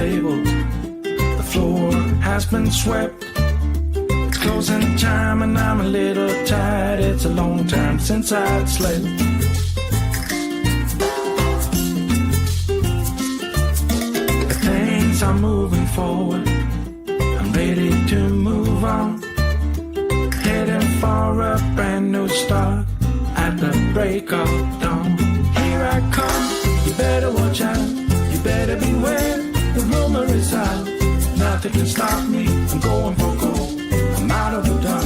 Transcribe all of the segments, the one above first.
table. The floor has been swept. It's closing time and I'm a little tired. It's a long time since I've slept. But things are moving forward. I'm ready to move on. Heading for a brand new start at the break of dawn. Here I come, you better watch out, you better beware, the rumor is out. Nothing can stop me, I'm going for gold. I'm out of the dark,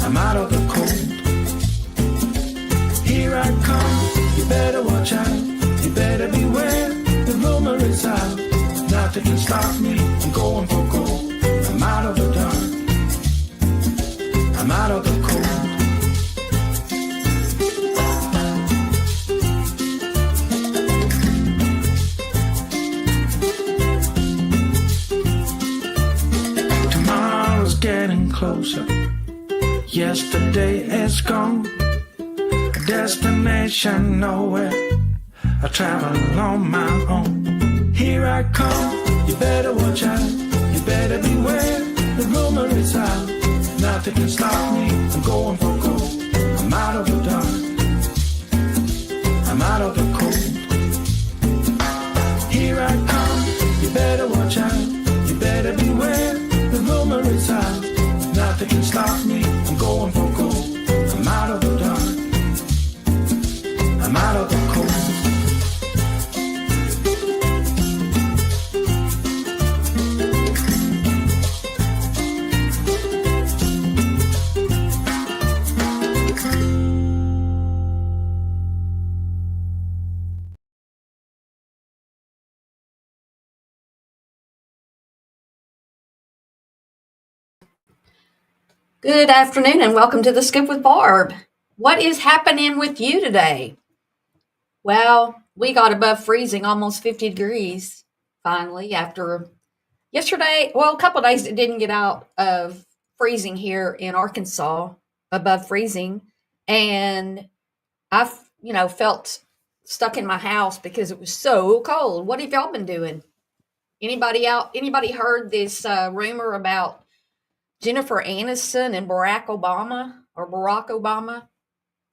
I'm out of the cold. Here I come, you better watch out, you better beware, the rumor is out. Nothing can stop me, I'm going for gold. I'm out of the dark, I'm out of the cold. Tomorrow's getting closer. Yesterday is gone. A destination nowhere. I travel on my own. Here I come. You better watch out. You better beware. The rumor is out. Nothing can stop me, I'm going for gold. I'm out of the dark, I'm out of the cold. Here I come, you better watch out, you better beware, the rumor is out. Nothing can stop me, I'm going for gold. I'm out of the dark, I'm out of the cold. Good afternoon and welcome to the Scoop with Barb. What is happening with you today? Well, we got above freezing, almost 50 degrees, finally, after yesterday. Well, a couple of days it didn't get out of freezing here in Arkansas, above freezing. And I, felt stuck in my house because it was so cold. What have y'all been doing? Anybody heard this rumor about Jennifer Aniston and Barack Obama?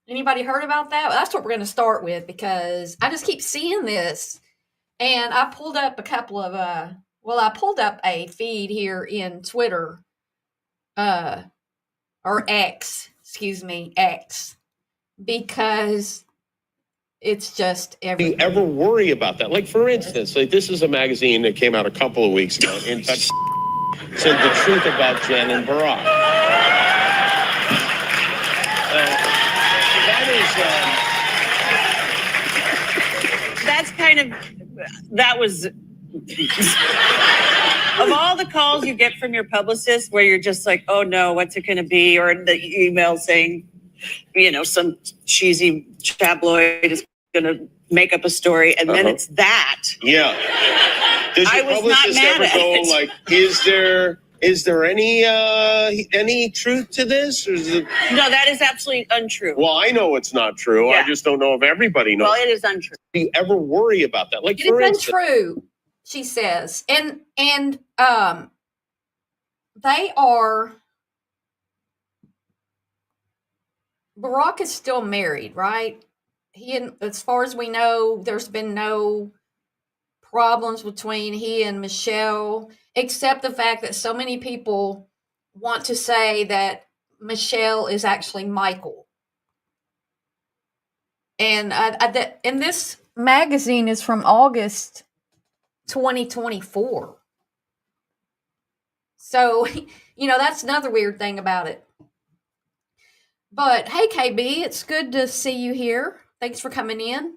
Anybody heard about that? Well, that's what we're going to start with because I just keep seeing this. And I pulled up I pulled up a feed here in Twitter, or X, because it's just everything. Do you ever worry about that? Like, for instance, this is a magazine that came out a couple of weeks ago and said the truth about Jen and Barack. That was, of all the calls you get from your publicist where you're just like, oh no, what's it going to be? Or the email saying, some cheesy tabloid is going to make up a story. And then it's that. Yeah. Does your publicist ever go like, is there any truth to this? Or is it... No, that is absolutely untrue. Well, I know it's not true. Yeah. I just don't know if everybody knows. Well, it is untrue. Do you ever worry about that? Like, it is untrue, she says. And they are, Barack is still married, right? As far as we know, there's been no problems between he and Michelle, except the fact that so many people want to say that Michelle is actually Michael. And this magazine is from August 2024. So, that's another weird thing about it. But hey, KB, it's good to see you here. Thanks for coming in.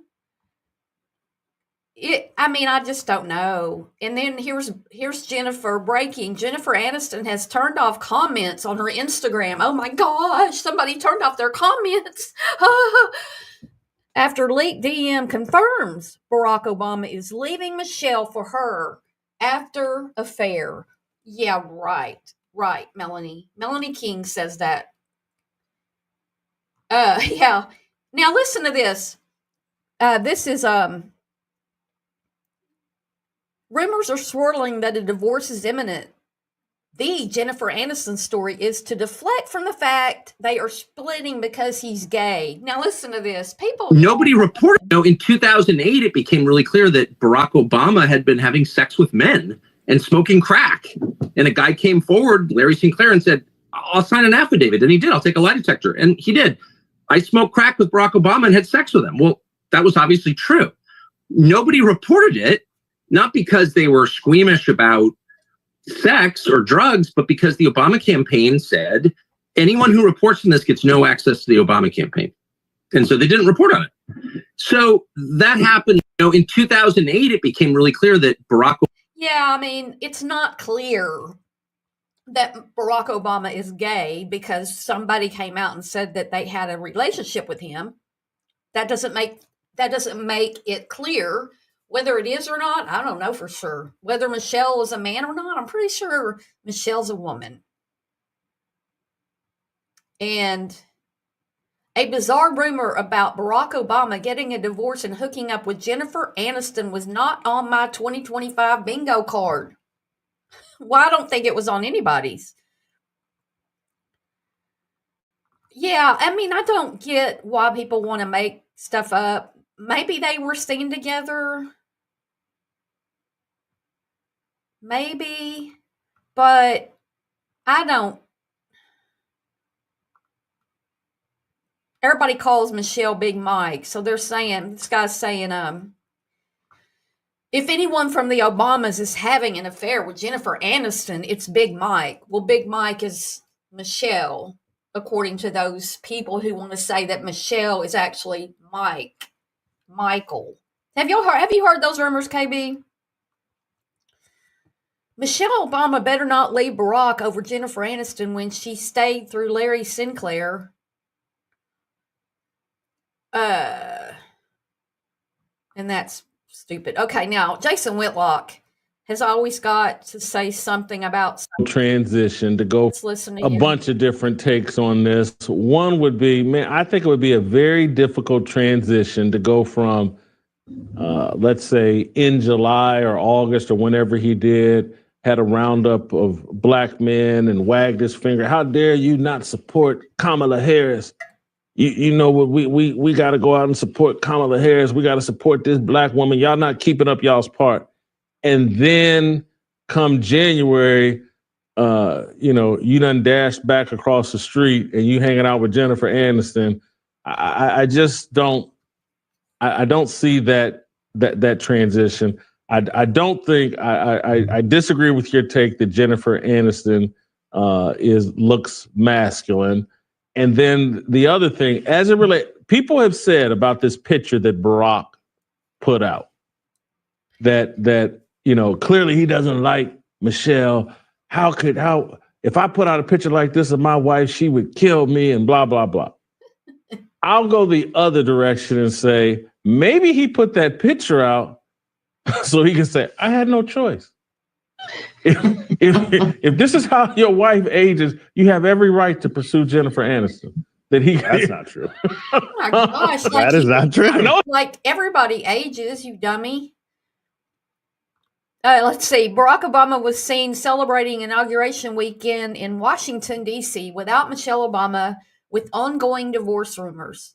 I just don't know. And then here's Jennifer breaking. Jennifer Aniston has turned off comments on her Instagram. Oh my gosh, somebody turned off their comments. After leaked DM confirms Barack Obama is leaving Michelle for her after affair. Yeah, right, Melanie. Melanie King says that. Yeah. Now listen to this. This is Rumors are swirling that a divorce is imminent. The Jennifer Aniston story is to deflect from the fact they are splitting because he's gay. Now, listen to this. Nobody reported. In 2008, it became really clear that Barack Obama had been having sex with men and smoking crack. And a guy came forward, Larry Sinclair, and said, I'll sign an affidavit. And he did. I'll take a lie detector. And he did. I smoked crack with Barack Obama and had sex with him. Well, that was obviously true. Nobody reported it, not because they were squeamish about sex or drugs, but because the Obama campaign said anyone who reports on this gets no access to the Obama campaign. And so they didn't report on it. So that happened. In 2008, it became really clear that Barack. Yeah, I mean, it's not clear that Barack Obama is gay because somebody came out and said that they had a relationship with him. That doesn't make it clear. Whether it is or not, I don't know for sure. Whether Michelle is a man or not, I'm pretty sure Michelle's a woman. And a bizarre rumor about Barack Obama getting a divorce and hooking up with Jennifer Aniston was not on my 2025 bingo card. Well, I don't think it was on anybody's. Yeah, I mean, I don't get why people want to make stuff up. Maybe they were seen together. Maybe, but I don't. Everybody calls Michelle Big Mike, so they're saying, this guy's saying, if anyone from the Obamas is having an affair with Jennifer Aniston, it's Big Mike. Well, Big Mike is Michelle, according to those people who want to say that Michelle is actually Michael. Have you heard those rumors, KB? Michelle Obama better not leave Barack over Jennifer Aniston when she stayed through Larry Sinclair. And that's stupid. Okay, now Jason Whitlock has always got to say something about transition to go. Let's listen to a you. bunch of different takes on this. One would be, man, I think it would be a very difficult transition to go from, let's say, in July or August or whenever he had a roundup of black men and wagged his finger. How dare you not support Kamala Harris? You know what? We got to go out and support Kamala Harris. We got to support this black woman. Y'all not keeping up y'all's part. And then come January, you done dashed back across the street and you hanging out with Jennifer Aniston. I just don't. I don't see that transition. I don't think I disagree with your take that Jennifer Aniston looks masculine. And then the other thing, as it relates, people have said about this picture that Barack put out that clearly he doesn't like Michelle. If I put out a picture like this of my wife, she would kill me and blah, blah, blah. I'll go the other direction and say, maybe he put that picture out so he can say, I had no choice. If this is how your wife ages, you have every right to pursue Jennifer Aniston. That's not true. Oh my gosh, That is not true. Like everybody ages, you dummy. Let's see. Barack Obama was seen celebrating inauguration weekend in Washington, D.C. without Michelle Obama, with ongoing divorce rumors.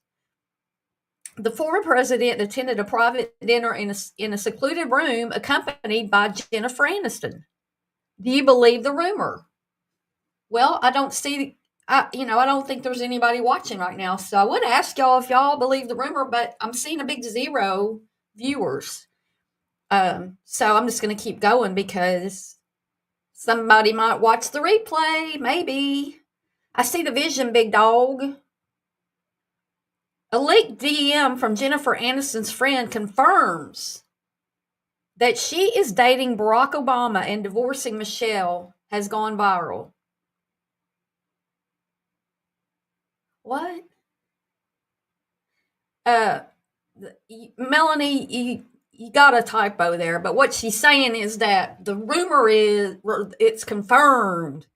The former president attended a private dinner in a secluded room accompanied by Jennifer Aniston. Do you believe the rumor? Well, I don't think there's anybody watching right now. So I would ask y'all if y'all believe the rumor, but I'm seeing a big 0 viewers. So I'm just going to keep going because somebody might watch the replay. Maybe. I see the vision, big dog. A leaked DM from Jennifer Aniston's friend confirms that she is dating Barack Obama and divorcing Michelle has gone viral. What? Melanie, you got a typo there, but what she's saying is that the rumor is, it's confirmed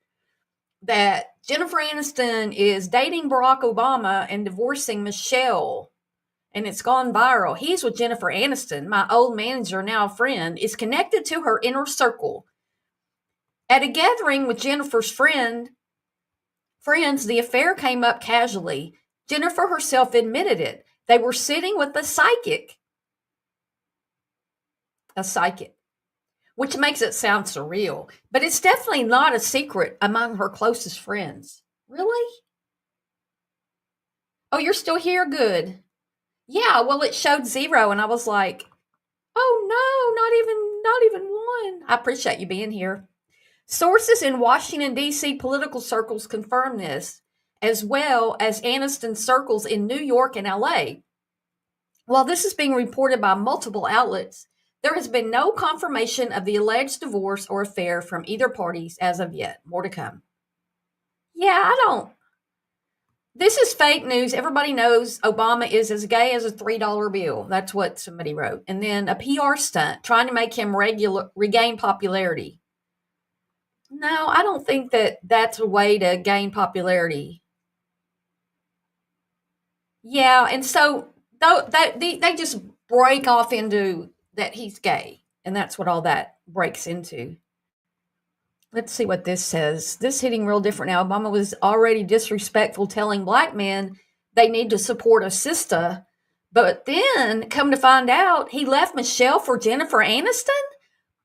that Jennifer Aniston is dating Barack Obama and divorcing Michelle. and it's gone viral. He's with Jennifer Aniston, my old manager, now a friend, is connected to her inner circle. At a gathering with Jennifer's friends, the affair came up casually. Jennifer herself admitted it. They were sitting with a psychic, which makes it sound surreal, but it's definitely not a secret among her closest friends. Really? Oh, you're still here? Good. Yeah, well, it showed 0, and I was like, oh no, not even one. I appreciate you being here. Sources in Washington, D.C. political circles confirm this, as well as Aniston circles in New York and L.A. While this is being reported by multiple outlets, there has been no confirmation of the alleged divorce or affair from either parties as of yet. More to come. Yeah, this is fake news. Everybody knows Obama is as gay as a $3 bill. That's what somebody wrote. And then a PR stunt trying to make him regain popularity. No, I don't think that's a way to gain popularity. Yeah, and so they just break off into that he's gay, and that's what all that breaks into. Let's see what this says. This hitting real different now. Obama was already disrespectful, telling black men they need to support a sister, but then come to find out he left Michelle for Jennifer Aniston?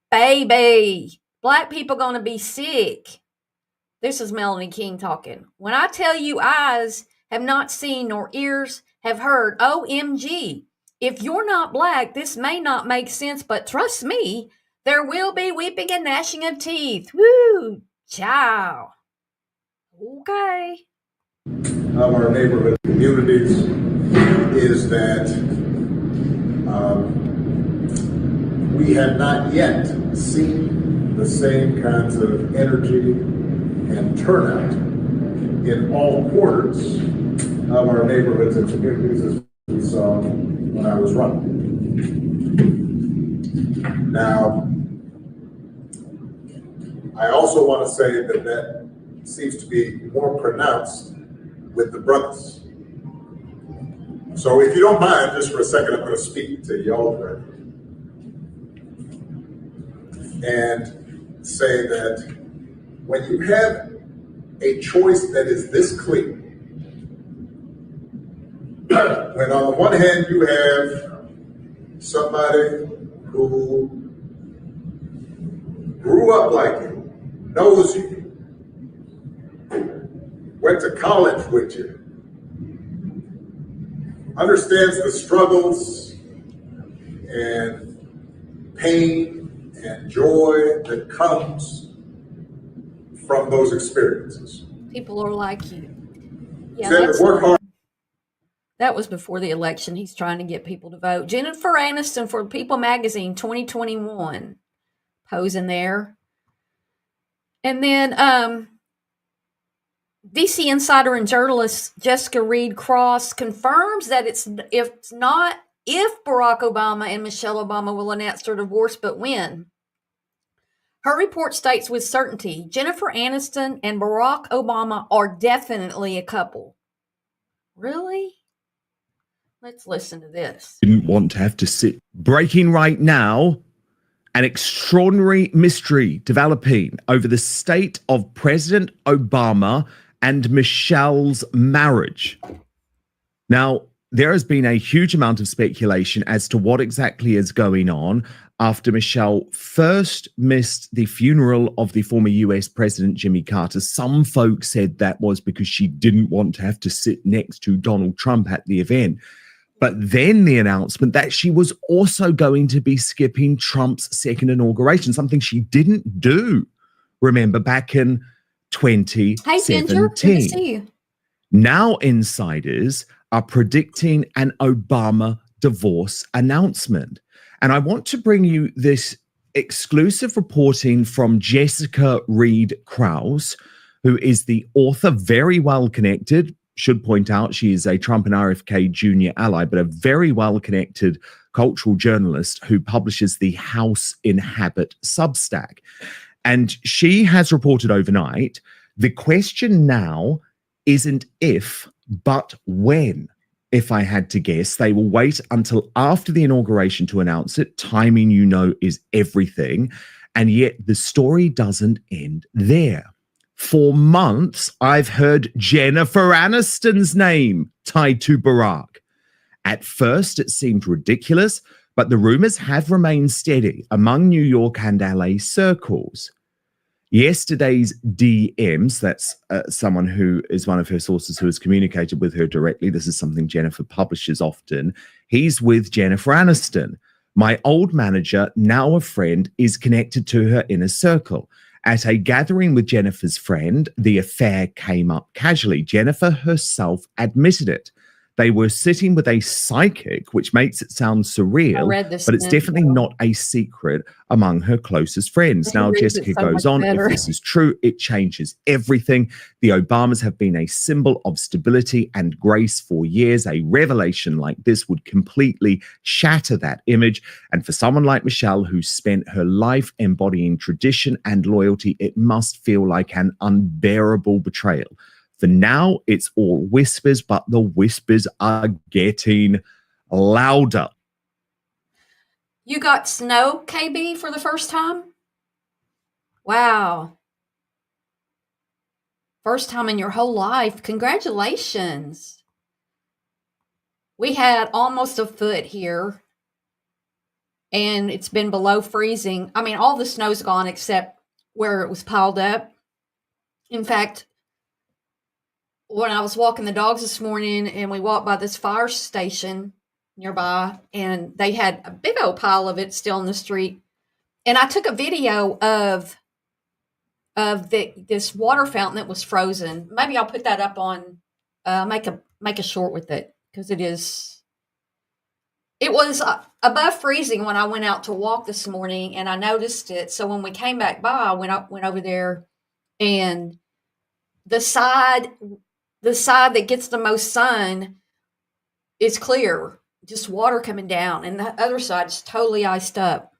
Baby, black people gonna be sick. This is Melanie King talking. When I tell you eyes have not seen nor ears have heard, OMG. If you're not black, this may not make sense, but trust me, there will be weeping and gnashing of teeth. Woo! Ciao. Okay. Of our neighborhood communities is that we have not yet seen the same kinds of energy and turnout in all quarters of our neighborhoods and communities as we saw when I was running. Now, I also want to say that seems to be more pronounced with the brothers. So if you don't mind, just for a second, I'm going to speak to y'all directly and say that when you have a choice that is this clear, when on the one hand you have somebody who grew up like you, knows you, went to college with you, understands the struggles and pain and joy that comes from those experiences. People are like you. Yeah, Work hard. that was before the election. He's trying to get people to vote. Jennifer Aniston for People Magazine 2021. Posing there. And then DC insider and journalist Jessica Reed Cross confirms that if Barack Obama and Michelle Obama will announce their divorce, but when. Her report states with certainty, Jennifer Aniston and Barack Obama are definitely a couple. Really? Let's listen to this. Didn't want to have to sit. Breaking right now, an extraordinary mystery developing over the state of President Obama and Michelle's marriage. Now, there has been a huge amount of speculation as to what exactly is going on after Michelle first missed the funeral of the former US President Jimmy Carter. Some folks said that was because she didn't want to have to sit next to Donald Trump at the event. But then the announcement that she was also going to be skipping Trump's second inauguration, something she didn't do, remember, back in 2017. Hey, Ginger, good to see you. Now insiders are predicting an Obama divorce announcement. And I want to bring you this exclusive reporting from Jessica Reed Krause, who is the author, very well connected. Should point out she is a Trump and RFK junior ally, but a very well-connected cultural journalist who publishes the House in Habit Substack. And she has reported overnight, the question now isn't if, but when if I had to guess. They will wait until after the inauguration to announce it. Timing, you know, is everything. And yet the story doesn't end there. For months, I've heard Jennifer Aniston's name tied to Barack. At first, it seemed ridiculous, but the rumors have remained steady among New York and LA circles. Yesterday's DMs, that's someone who is one of her sources who has communicated with her directly. This is something Jennifer publishes often. He's with Jennifer Aniston. My old manager, now a friend, is connected to her inner circle. At a gathering with Jennifer's friend, the affair came up casually. Jennifer herself admitted it. They were sitting with a psychic, which makes it sound surreal, but it's definitely not a secret among her closest friends. Now, Jessica goes on, if this is true, it changes everything. The Obamas have been a symbol of stability and grace for years. A revelation like this would completely shatter that image. And for someone like Michelle, who spent her life embodying tradition and loyalty, it must feel like an unbearable betrayal. For now, it's all whispers, but the whispers are getting louder. You got snow, KB, for the first time? Wow. First time in your whole life. Congratulations. We had almost a foot here, and it's been below freezing. I mean, all the snow's gone except where it was piled up. In fact, when I was walking the dogs this morning and we walked by this fire station nearby, and they had a big old pile of it still in the street. And I took a video of this water fountain that was frozen. Maybe I'll put that up on, make a short with it, because it was above freezing when I went out to walk this morning, and I noticed it. So when we came back by, I went over there, and the side that gets the most sun is clear, just water coming down, and the other side is totally iced up,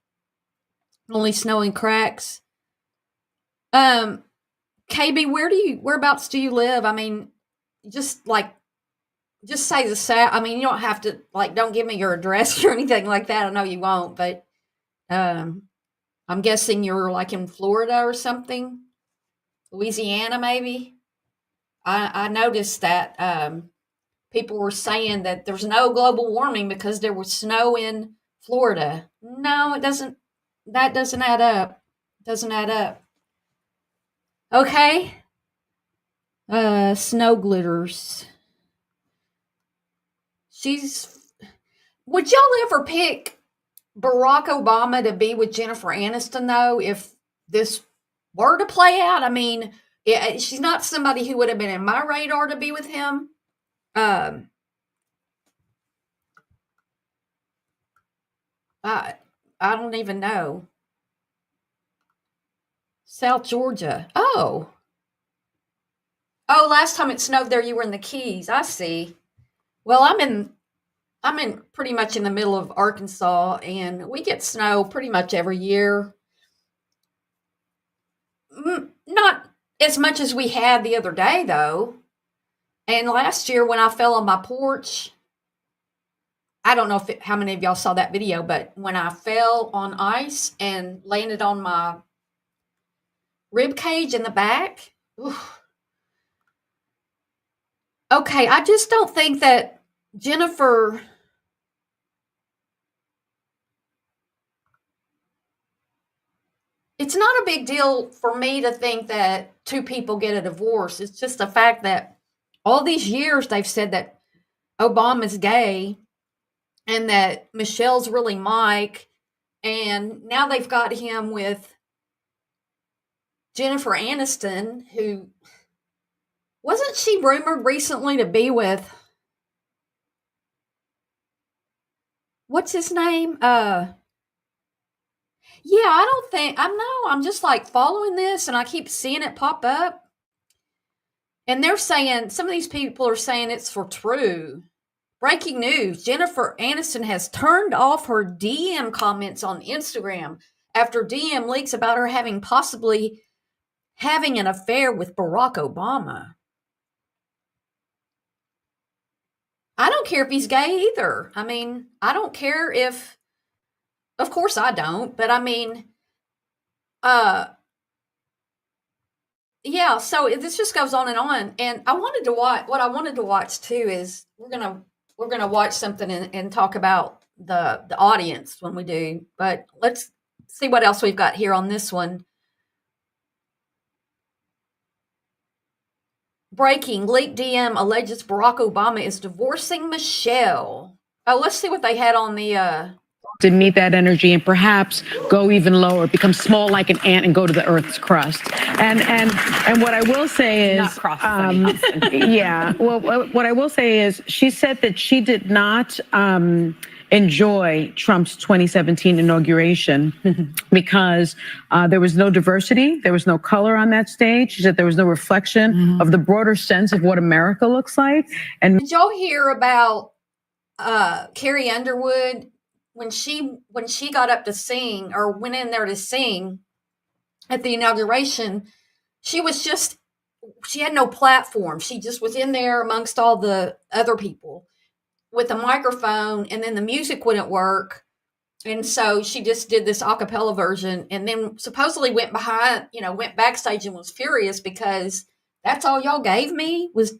only snow and cracks. KB, whereabouts do you live? I mean, just say the I mean, you don't have to, don't give me your address or anything like that. I know you won't, but I'm guessing you're in Florida or something, Louisiana maybe. I noticed that people were saying that there's no global warming because there was snow in Florida. No, it doesn't. That doesn't add up. Doesn't add up. Okay. Snow glitters. Would y'all ever pick Barack Obama to be with Jennifer Aniston, though, if this were to play out? I mean, she's not somebody who would have been in my radar to be with him. I don't even know. South Georgia. Oh, last time it snowed there, you were in the Keys. I see. Well, I'm in pretty much in the middle of Arkansas, and we get snow pretty much every year. Not as much as we had the other day, though. And last year when I fell on my porch, I don't know how many of y'all saw that video, but when I fell on ice and landed on my rib cage in the back, oof. Okay, I just don't think that Jennifer, it's not a big deal for me to think that two people get a divorce. It's just the fact that all these years they've said that Obama's gay and that Michelle's really Mike, and now they've got him with Jennifer Aniston, who wasn't she rumored recently to be with, what's his name? Yeah, I'm just following this, and I keep seeing it pop up. And they're saying, some of these people are saying it's for true. Breaking news, Jennifer Aniston has turned off her DM comments on Instagram after DM leaks about her possibly having an affair with Barack Obama. I don't care if he's gay either. I mean, I don't care if, of course I don't, but I mean, yeah, so this just goes on. And I wanted to watch, what I wanted to watch too is we're gonna watch something and talk about the audience when we do, but let's see what else we've got here on this one. Breaking, leaked DM alleges Barack Obama is divorcing Michelle. Oh, let's see what they had on the to meet that energy and perhaps go even lower, become small like an ant and go to the Earth's crust. And what I will say is, yeah. Well, what I will say is, she said that she did not enjoy Trump's 2017 inauguration because there was no diversity, there was no color on that stage. She said there was no reflection of the broader sense of what America looks like. And did y'all hear about Carrie Underwood when she got up to sing or went in there to sing at the inauguration? She had no platform. She just was in there amongst all the other people with a microphone, and then the music wouldn't work. And so she just did this a cappella version, and then supposedly went backstage and was furious because that's all y'all gave me was.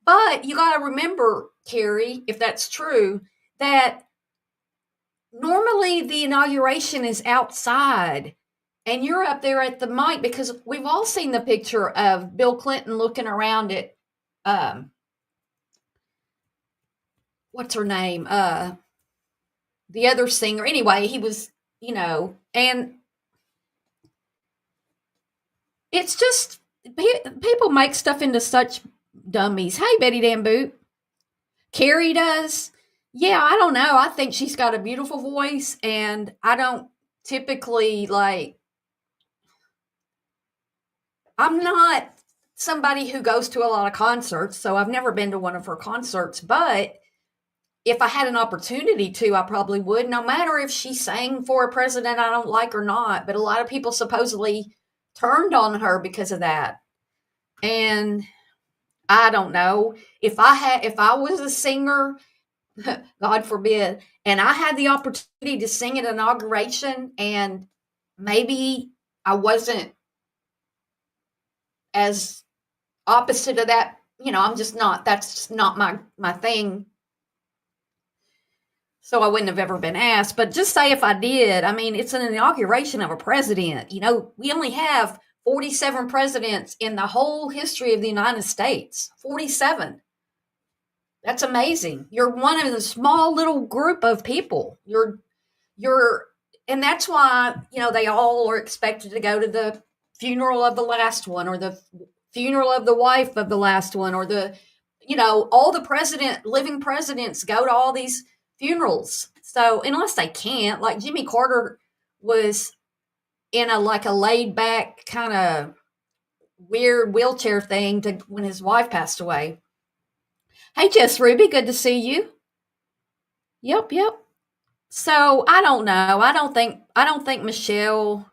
But you got to remember, Carrie, if that's true, that normally the inauguration is outside and you're up there at the mic, because we've all seen the picture of Bill Clinton looking around at, what's her name? The other singer. Anyway, he was, and it's just, people make stuff into such dummies. Hey, Betty Dan Boot. Carrie does. Yeah, I don't know. I think she's got a beautiful voice, and I don't typically I'm not somebody who goes to a lot of concerts, so I've never been to one of her concerts, but if I had an opportunity to, I probably would, no matter if she sang for a president I don't like or not. But a lot of people supposedly turned on her because of that. And I don't know. If I was a singer, God forbid, and I had the opportunity to sing at inauguration, and maybe I wasn't as opposite of that, I'm just not, that's just not my thing. So I wouldn't have ever been asked. But just say if I did, I mean, it's an inauguration of a president. We only have 47 presidents in the whole history of the United States. 47. That's amazing. You're one of the small little group of people. And that's why, they all are expected to go to the funeral of the last one, or the funeral of the wife of the last one, or all the living presidents go to all these funerals. So unless they can't, like Jimmy Carter was in a laid back kind of weird wheelchair thing when his wife passed away. Hey, Jess Ruby, good to see you. Yep. So I don't know. I don't think Michelle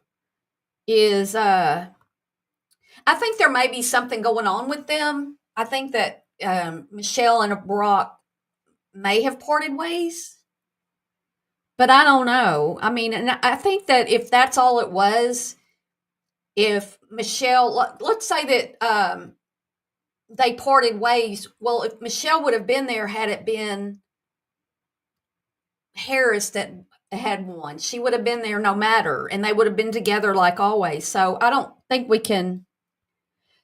is, I think there may be something going on with them. I think that Michelle and Barack may have parted ways, but I don't know. I mean, and I think that if that's all it was, if Michelle, let's say that they parted ways. Well, if Michelle would have been there, had it been Harris that had won, she would have been there no matter, and they would have been together like always. So I don't think we can.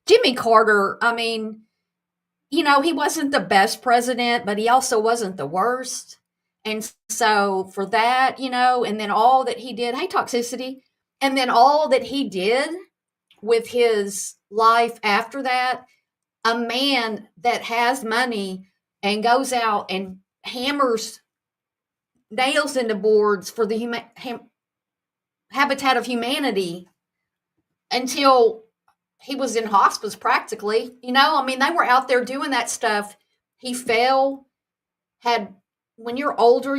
Jimmy Carter, I mean, he wasn't the best president, but he also wasn't the worst. And so for that, and then all that he did, hey, Toxicity, and then all that he did with his life after that, a man that has money and goes out and hammers nails into boards for the Habitat of Humanity until he was in hospice practically. I mean, they were out there doing that stuff. He fell, when you're older,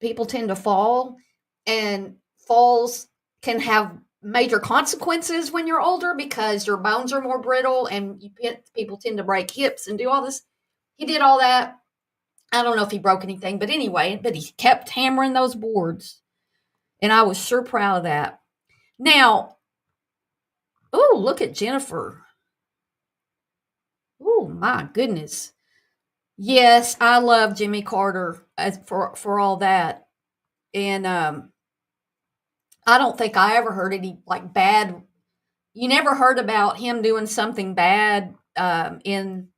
people tend to fall, and falls can have major consequences when you're older because your bones are more brittle, and people tend to break hips and do all this. He did all that. I don't know if he broke anything, but anyway, but he kept hammering those boards. And I was sure proud of that. Now, oh, look at Jennifer. Oh, my goodness. Yes, I love Jimmy Carter for all that. And I don't think I ever heard any like bad. You never heard about him doing something bad in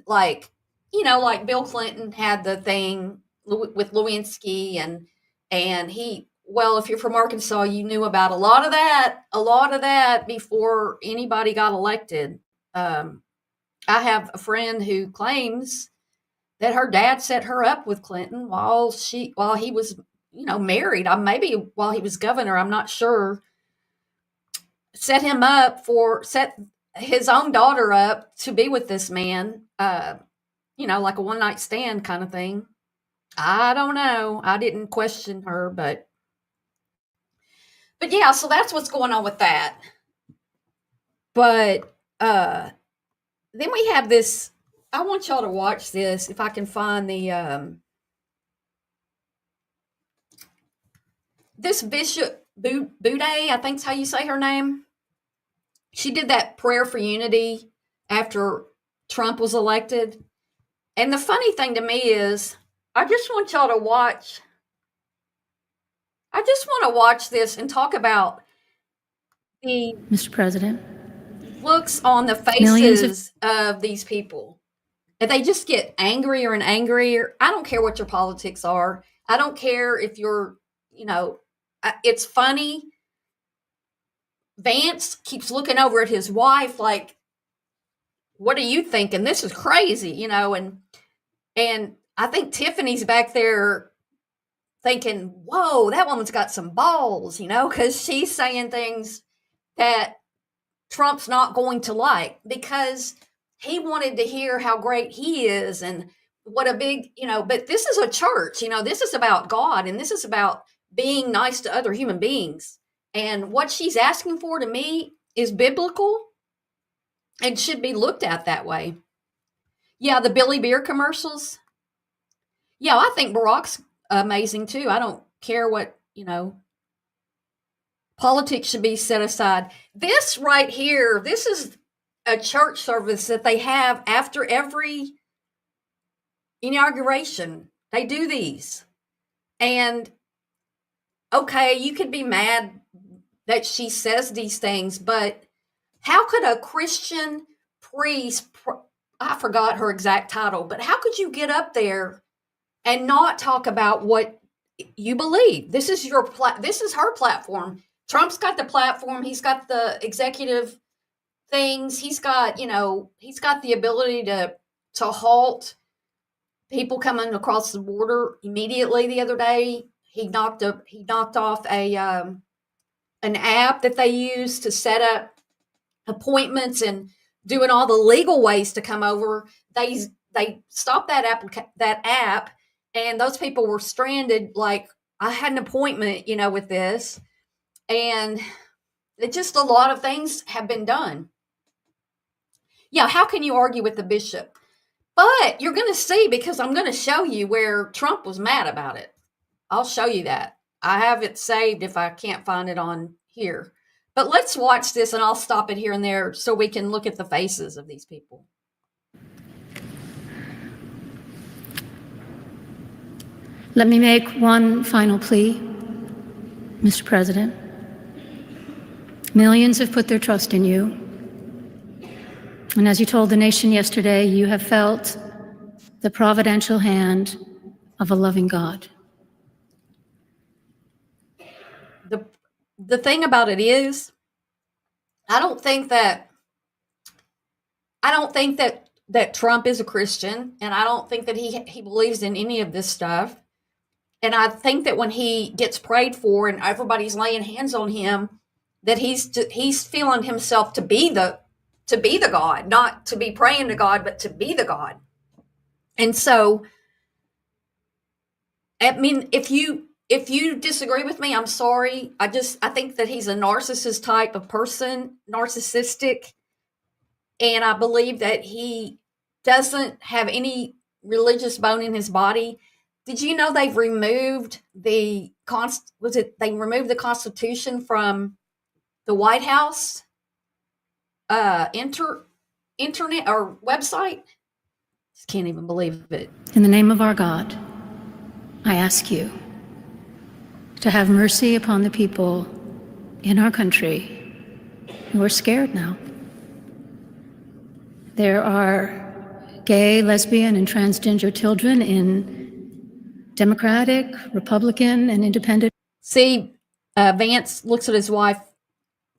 like, like Bill Clinton had the thing with Lewinsky and he, well, if you're from Arkansas, you knew about a lot of that before anybody got elected. I have a friend who claims that her dad set her up with Clinton while he was, married. Maybe while he was governor, I'm not sure. Set his own daughter up to be with this man, like a one night stand kind of thing. I don't know. I didn't question her, but yeah, so that's what's going on with that. But then we have this. I want y'all to watch this if I can find the this Bishop Bude, I think's how you say her name. She did that prayer for unity after Trump was elected. And the funny thing to me is, I just want y'all to watch. I just want to watch this and talk about the Mr. President, looks on the faces of these people. And they just get angrier and angrier. I don't care what your politics are. I don't care if you're, it's funny. Vance keeps looking over at his wife like, what are you thinking? This is crazy, and I think Tiffany's back there thinking, whoa, that woman's got some balls, because she's saying things that Trump's not going to like because he wanted to hear how great he is and what a big, but this is a church, this is about God and this is about being nice to other human beings. And what she's asking for to me is biblical and should be looked at that way. Yeah, the Billy Beer commercials. Yeah, I think Barack's amazing too. I don't care what, politics should be set aside. This right here, this is a church service that they have after every inauguration. They do these. And okay, you could be mad that she says these things, but how could a Christian priest, I forgot her exact title, but how could you get up there and not talk about what you believe? This is this is her platform. Trump's got the platform. He's got the executive things. He's got, he's got the ability to halt people coming across the border immediately. The other day, he knocked off an app that they use to set up appointments and doing all the legal ways to come over. They stopped that app, and those people were stranded. Like, I had an appointment, with this, and it just a lot of things have been done. Yeah, how can you argue with the bishop? But you're going to see, because I'm going to show you where Trump was mad about it. I'll show you that. I have it saved if I can't find it on here. But let's watch this, and I'll stop it here and there so we can look at the faces of these people. let me make one final plea, Mr. President. Millions have put their trust in you. And as you told the nation yesterday, you have felt the providential hand of a loving God. The thing about it is, I don't think that Trump is a Christian, and I don't think that he believes in any of this stuff. And I think that when he gets prayed for and everybody's laying hands on him, that he's feeling himself to be the God, not to be praying to God, but to be the God. And so, I mean, if you disagree with me, I'm sorry. I think that he's a narcissist type of person, narcissistic. And I believe that he doesn't have any religious bone in his body. Did you know they've removed they removed the Constitution from the White House internet or website? Just can't even believe it. In the name of our God, I ask you to have mercy upon the people in our country who are scared now. There are gay, lesbian, and transgender children in Democratic, Republican, and Independent. See, Vance looks at his wife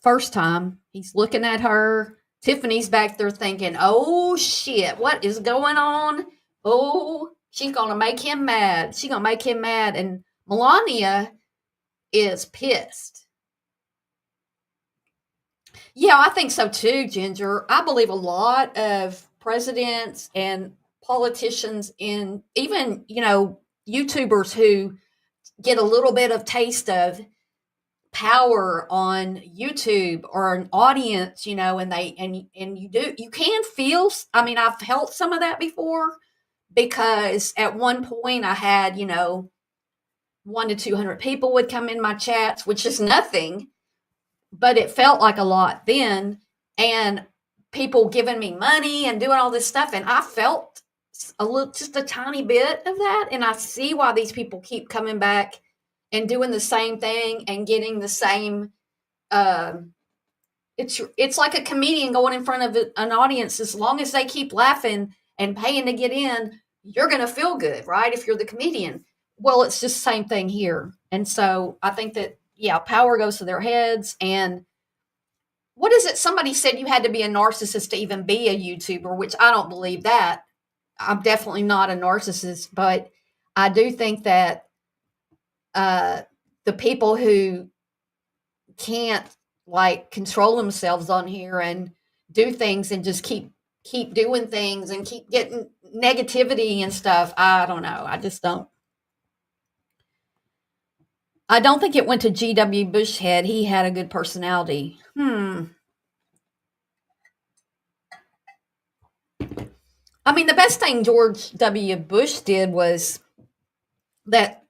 first time. He's looking at her. Tiffany's back there thinking, oh shit, what is going on? Oh, she's going to make him mad. She's going to make him mad. And Melania is pissed. Yeah, I think so too, Ginger. I believe a lot of presidents and politicians and even, YouTubers who get a little bit of taste of power on YouTube or an audience, and you can feel, I've felt some of that before, because at one point I had, 1 to 200 people would come in my chats, which is nothing, but it felt like a lot then, and people giving me money and doing all this stuff, and I felt just a tiny bit of that, and I see why these people keep coming back and doing the same thing and getting the same. It's like a comedian going in front of an audience. As long as they keep laughing and paying to get in, you're going to feel good, right? If you're the comedian. Well, it's just the same thing here. And so I think that, power goes to their heads. And what is it? Somebody said you had to be a narcissist to even be a YouTuber, which I don't believe that. I'm definitely not a narcissist, but I do think that the people who can't control themselves on here and do things and just keep doing things and keep getting negativity and stuff, I don't know. I just don't. I don't think it went to G.W. Bush's head. He had a good personality. The best thing George W. Bush did was that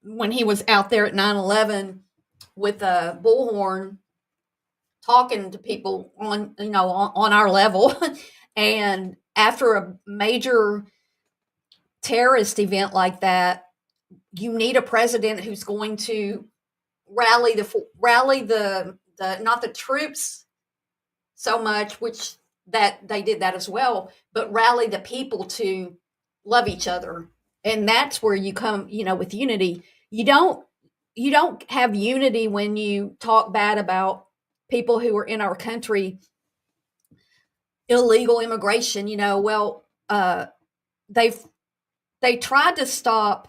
when he was out there at 9/11 with a bullhorn talking to people on our level, and after a major terrorist event like that, you need a president who's going to rally the not the troops so much, which that they did that as well, but rally the people to love each other. And that's where you come, with unity. You don't have unity when you talk bad about people who are in our country, illegal immigration. They tried to stop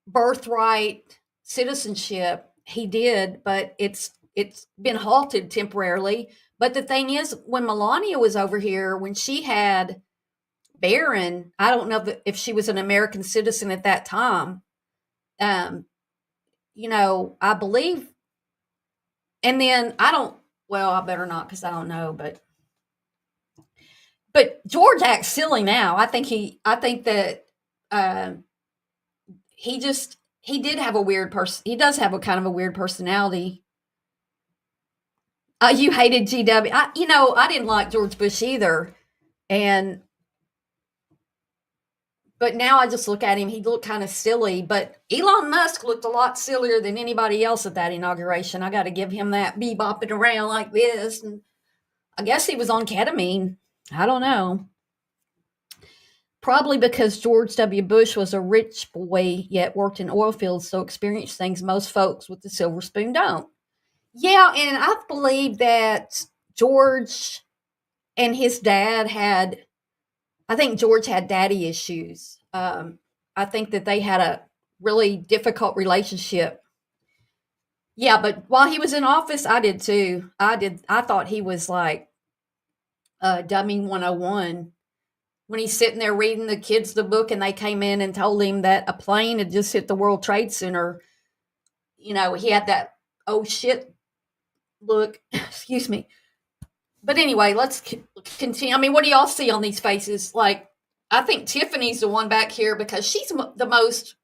birthright citizenship. He did, but it's been halted temporarily. But the thing is, when Melania was over here, when she had Barron, I don't know if she was an American citizen at that time. I believe, and then I better not, because I don't know, but George acts silly now. I think that he did have a weird person. He does have a kind of a weird personality. You hated GW. I didn't like George Bush either. But now I just look at him, he looked kind of silly. But Elon Musk looked a lot sillier than anybody else at that inauguration. I got to give him that, bebopping around like this. And I guess he was on ketamine. I don't know. Probably because George W. Bush was a rich boy, yet worked in oil fields, so experienced things most folks with the silver spoon don't. Yeah, and I believe that George and his dad I think George had daddy issues. I think that they had a really difficult relationship. Yeah, but while he was in office, I did too. I thought he was like dummy 101. When he's sitting there reading the kids the book and they came in and told him that a plane had just hit the World Trade Center, he had that oh shit look, excuse me. But anyway, let's continue. I mean, what do y'all see on these faces? Like, I think Tiffany's the one back here because she's the most,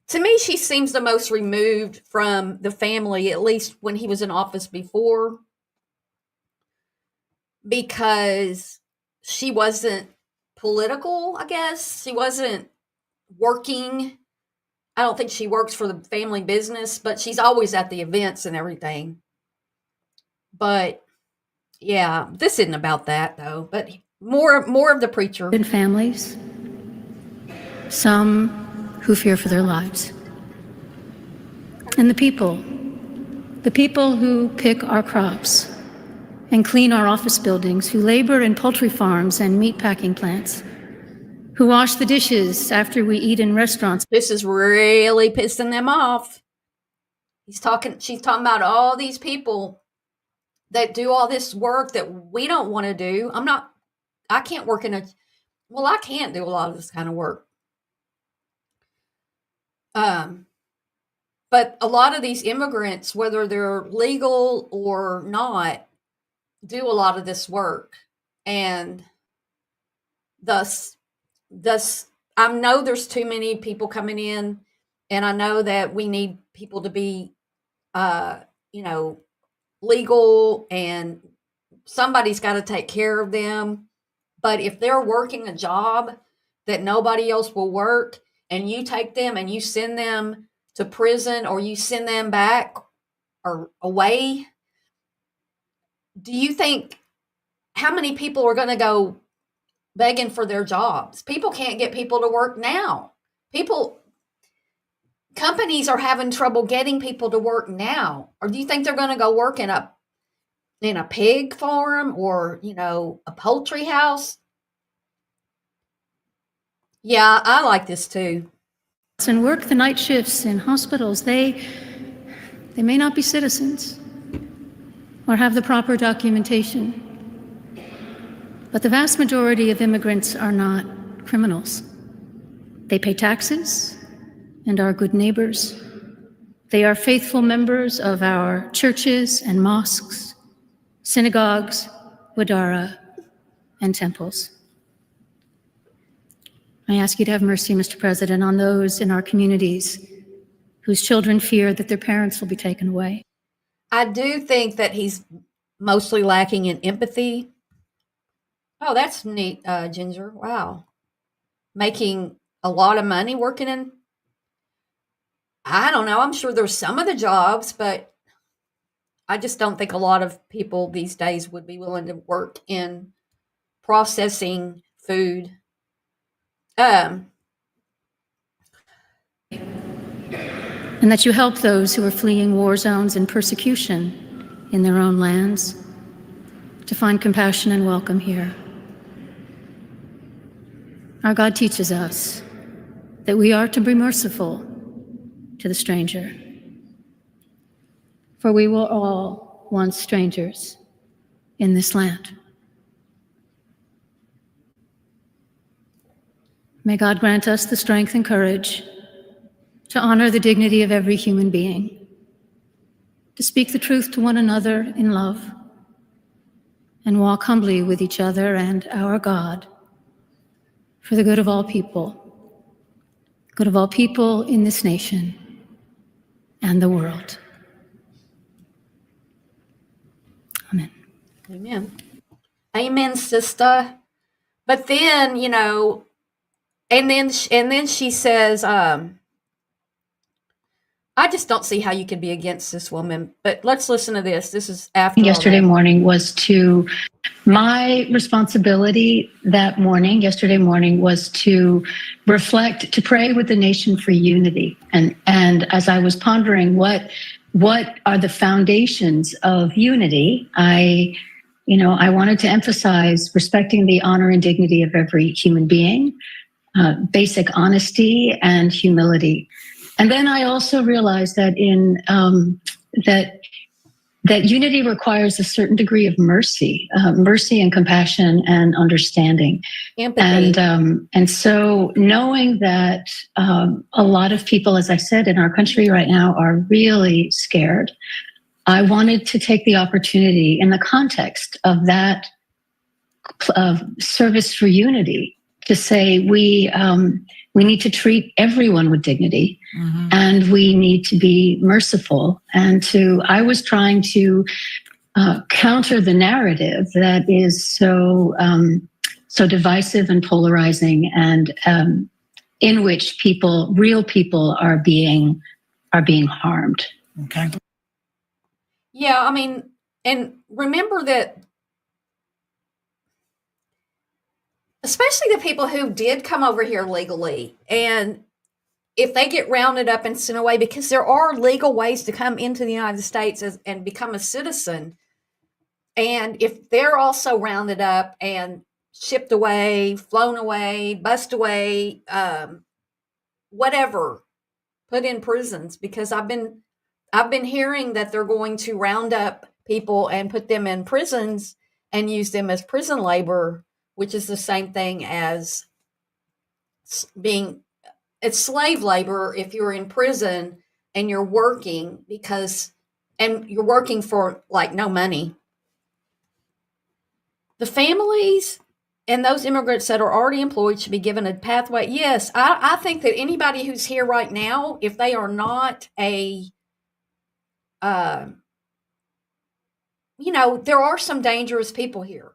to me, she seems the most removed from the family, at least when he was in office before, because she wasn't political, I guess. She wasn't working. I don't think she works for the family business, but she's always at the events and everything. But yeah, this isn't about that though, but more of the preacher. In families, some who fear for their lives. And the people who pick our crops and clean our office buildings, who labor in poultry farms and meat packing plants, who wash the dishes after we eat in restaurants. This is really pissing them off. She's talking about all these people that do all this work that we don't want to do. I can't work I can't do a lot of this kind of work. But a lot of these immigrants, whether they're legal or not, do a lot of this work. And thus, I know there's too many people coming in, and I know that we need people to be, legal, and somebody's got to take care of them. But if they're working a job that nobody else will work, and you take them and you send them to prison or you send them back or away, do you think how many people are going to go begging for their jobs? People can't get people to work now. Companies are having trouble getting people to work now. Or do you think they're going to go work in a pig farm or, a poultry house? Yeah, I like this too. And work the night shifts in hospitals. They may not be citizens or have the proper documentation, but the vast majority of immigrants are not criminals. They pay taxes and are good neighbors. They are faithful members of our churches and mosques, synagogues, wadara, and temples. I ask you to have mercy, Mr. President, on those in our communities whose children fear that their parents will be taken away. I do think that he's mostly lacking in empathy. Oh, that's neat, Ginger. Wow. Making a lot of money working in, I don't know, I'm sure there's some of the jobs, but I just don't think a lot of people these days would be willing to work in processing food. And that you help those who are fleeing war zones and persecution in their own lands to find compassion and welcome here. Our God teaches us that we are to be merciful to the stranger, for we were all once strangers in this land. May God grant us the strength and courage to honor the dignity of every human being, to speak the truth to one another in love, and walk humbly with each other and our God for the good of all people in this nation and the world. Amen. Amen. Amen, sister. But then, and then she says, I just don't see how you could be against this woman. But let's listen to this. This is after yesterday morning was to my responsibility that morning. Yesterday morning was to reflect, to pray with the nation for unity. And as I was pondering what are the foundations of unity, I wanted to emphasize respecting the honor and dignity of every human being, basic honesty and humility. And then I also realized that that unity requires a certain degree of mercy and compassion and understanding. empathy. And so knowing that a lot of people, as I said, in our country right now are really scared, I wanted to take the opportunity in the context of that service for unity to say we need to treat everyone with dignity, and we need to be merciful. And I was trying to counter the narrative that is so divisive and polarizing, and in which real people are being harmed. Okay. Yeah, I mean, and remember that, especially the people who did come over here legally, and if they get rounded up and sent away, because there are legal ways to come into the United States and become a citizen. And if they're also rounded up and shipped away, flown away, bussed away, whatever, put in prisons, because I've been hearing that they're going to round up people and put them in prisons and use them as prison labor, which is the same thing as it's slave labor if you're in prison and you're working and you're working for like no money. The families and those immigrants that are already employed should be given a pathway. Yes, I think that anybody who's here right now, if they are not there are some dangerous people here.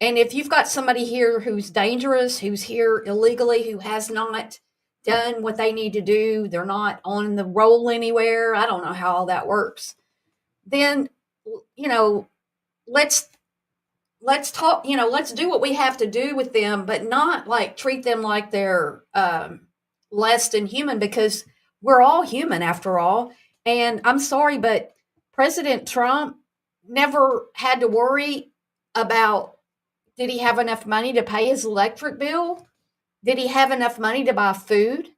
And if you've got somebody here who's dangerous, who's here illegally, who has not done what they need to do, they're not on the roll anywhere, I don't know how all that works, then, let's talk, let's do what we have to do with them, but not like treat them like they're less than human, because we're all human after all. And I'm sorry, but President Trump never had to worry about, did he have enough money to pay his electric bill? Did he have enough money to buy food?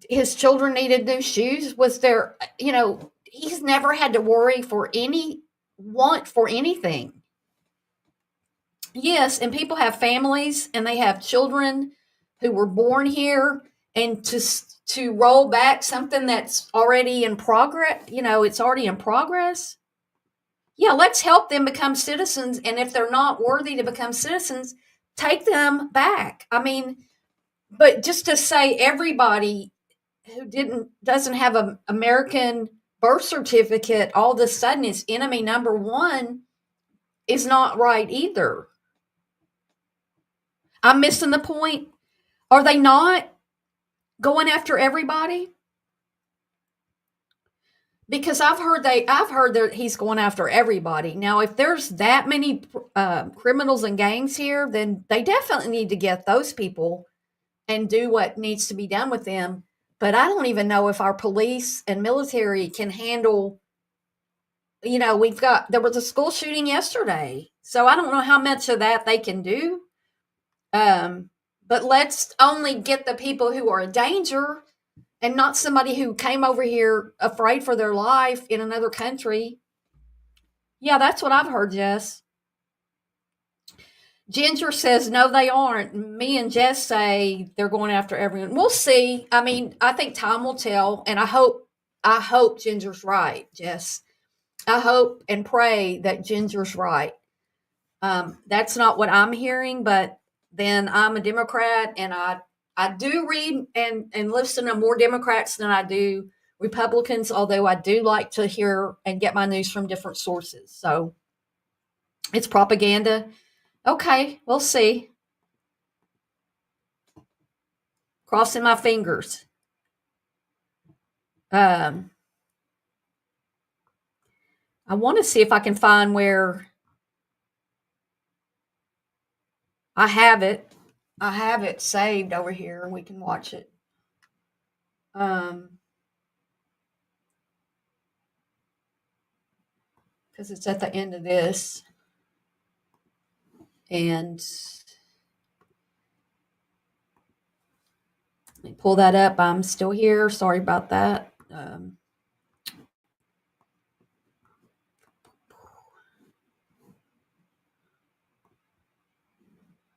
His children needed new shoes. Was there, he's never had to worry for anything. Yes, and people have families and they have children who were born here, and to roll back something that's already in progress, it's already in progress. Yeah, let's help them become citizens, and if they're not worthy to become citizens, take them back. I mean, but just to say everybody who doesn't have an American birth certificate all of a sudden is enemy number one is not right either. I'm missing the point. Are they not going after everybody? Because I've heard that he's going after everybody. Now, if there's that many criminals and gangs here, then they definitely need to get those people and do what needs to be done with them. But I don't even know if our police and military can handle, there was a school shooting yesterday. So I don't know how much of that they can do. But let's only get the people who are a danger, and not somebody who came over here afraid for their life in another country. Yeah, that's what I've heard, Jess. Ginger says, no, they aren't. Me and Jess say they're going after everyone. We'll see. I mean, I think time will tell, and I hope Ginger's right, Jess. I hope and pray that Ginger's right. That's not what I'm hearing, but then I'm a Democrat, and I do read and listen to more Democrats than I do Republicans, although I do like to hear and get my news from different sources. So it's propaganda. Okay, we'll see. Crossing my fingers. I want to see if I can find where I have it. I have it saved over here, and we can watch it. Because it's at the end of this. And let me pull that up. I'm still here. Sorry about that.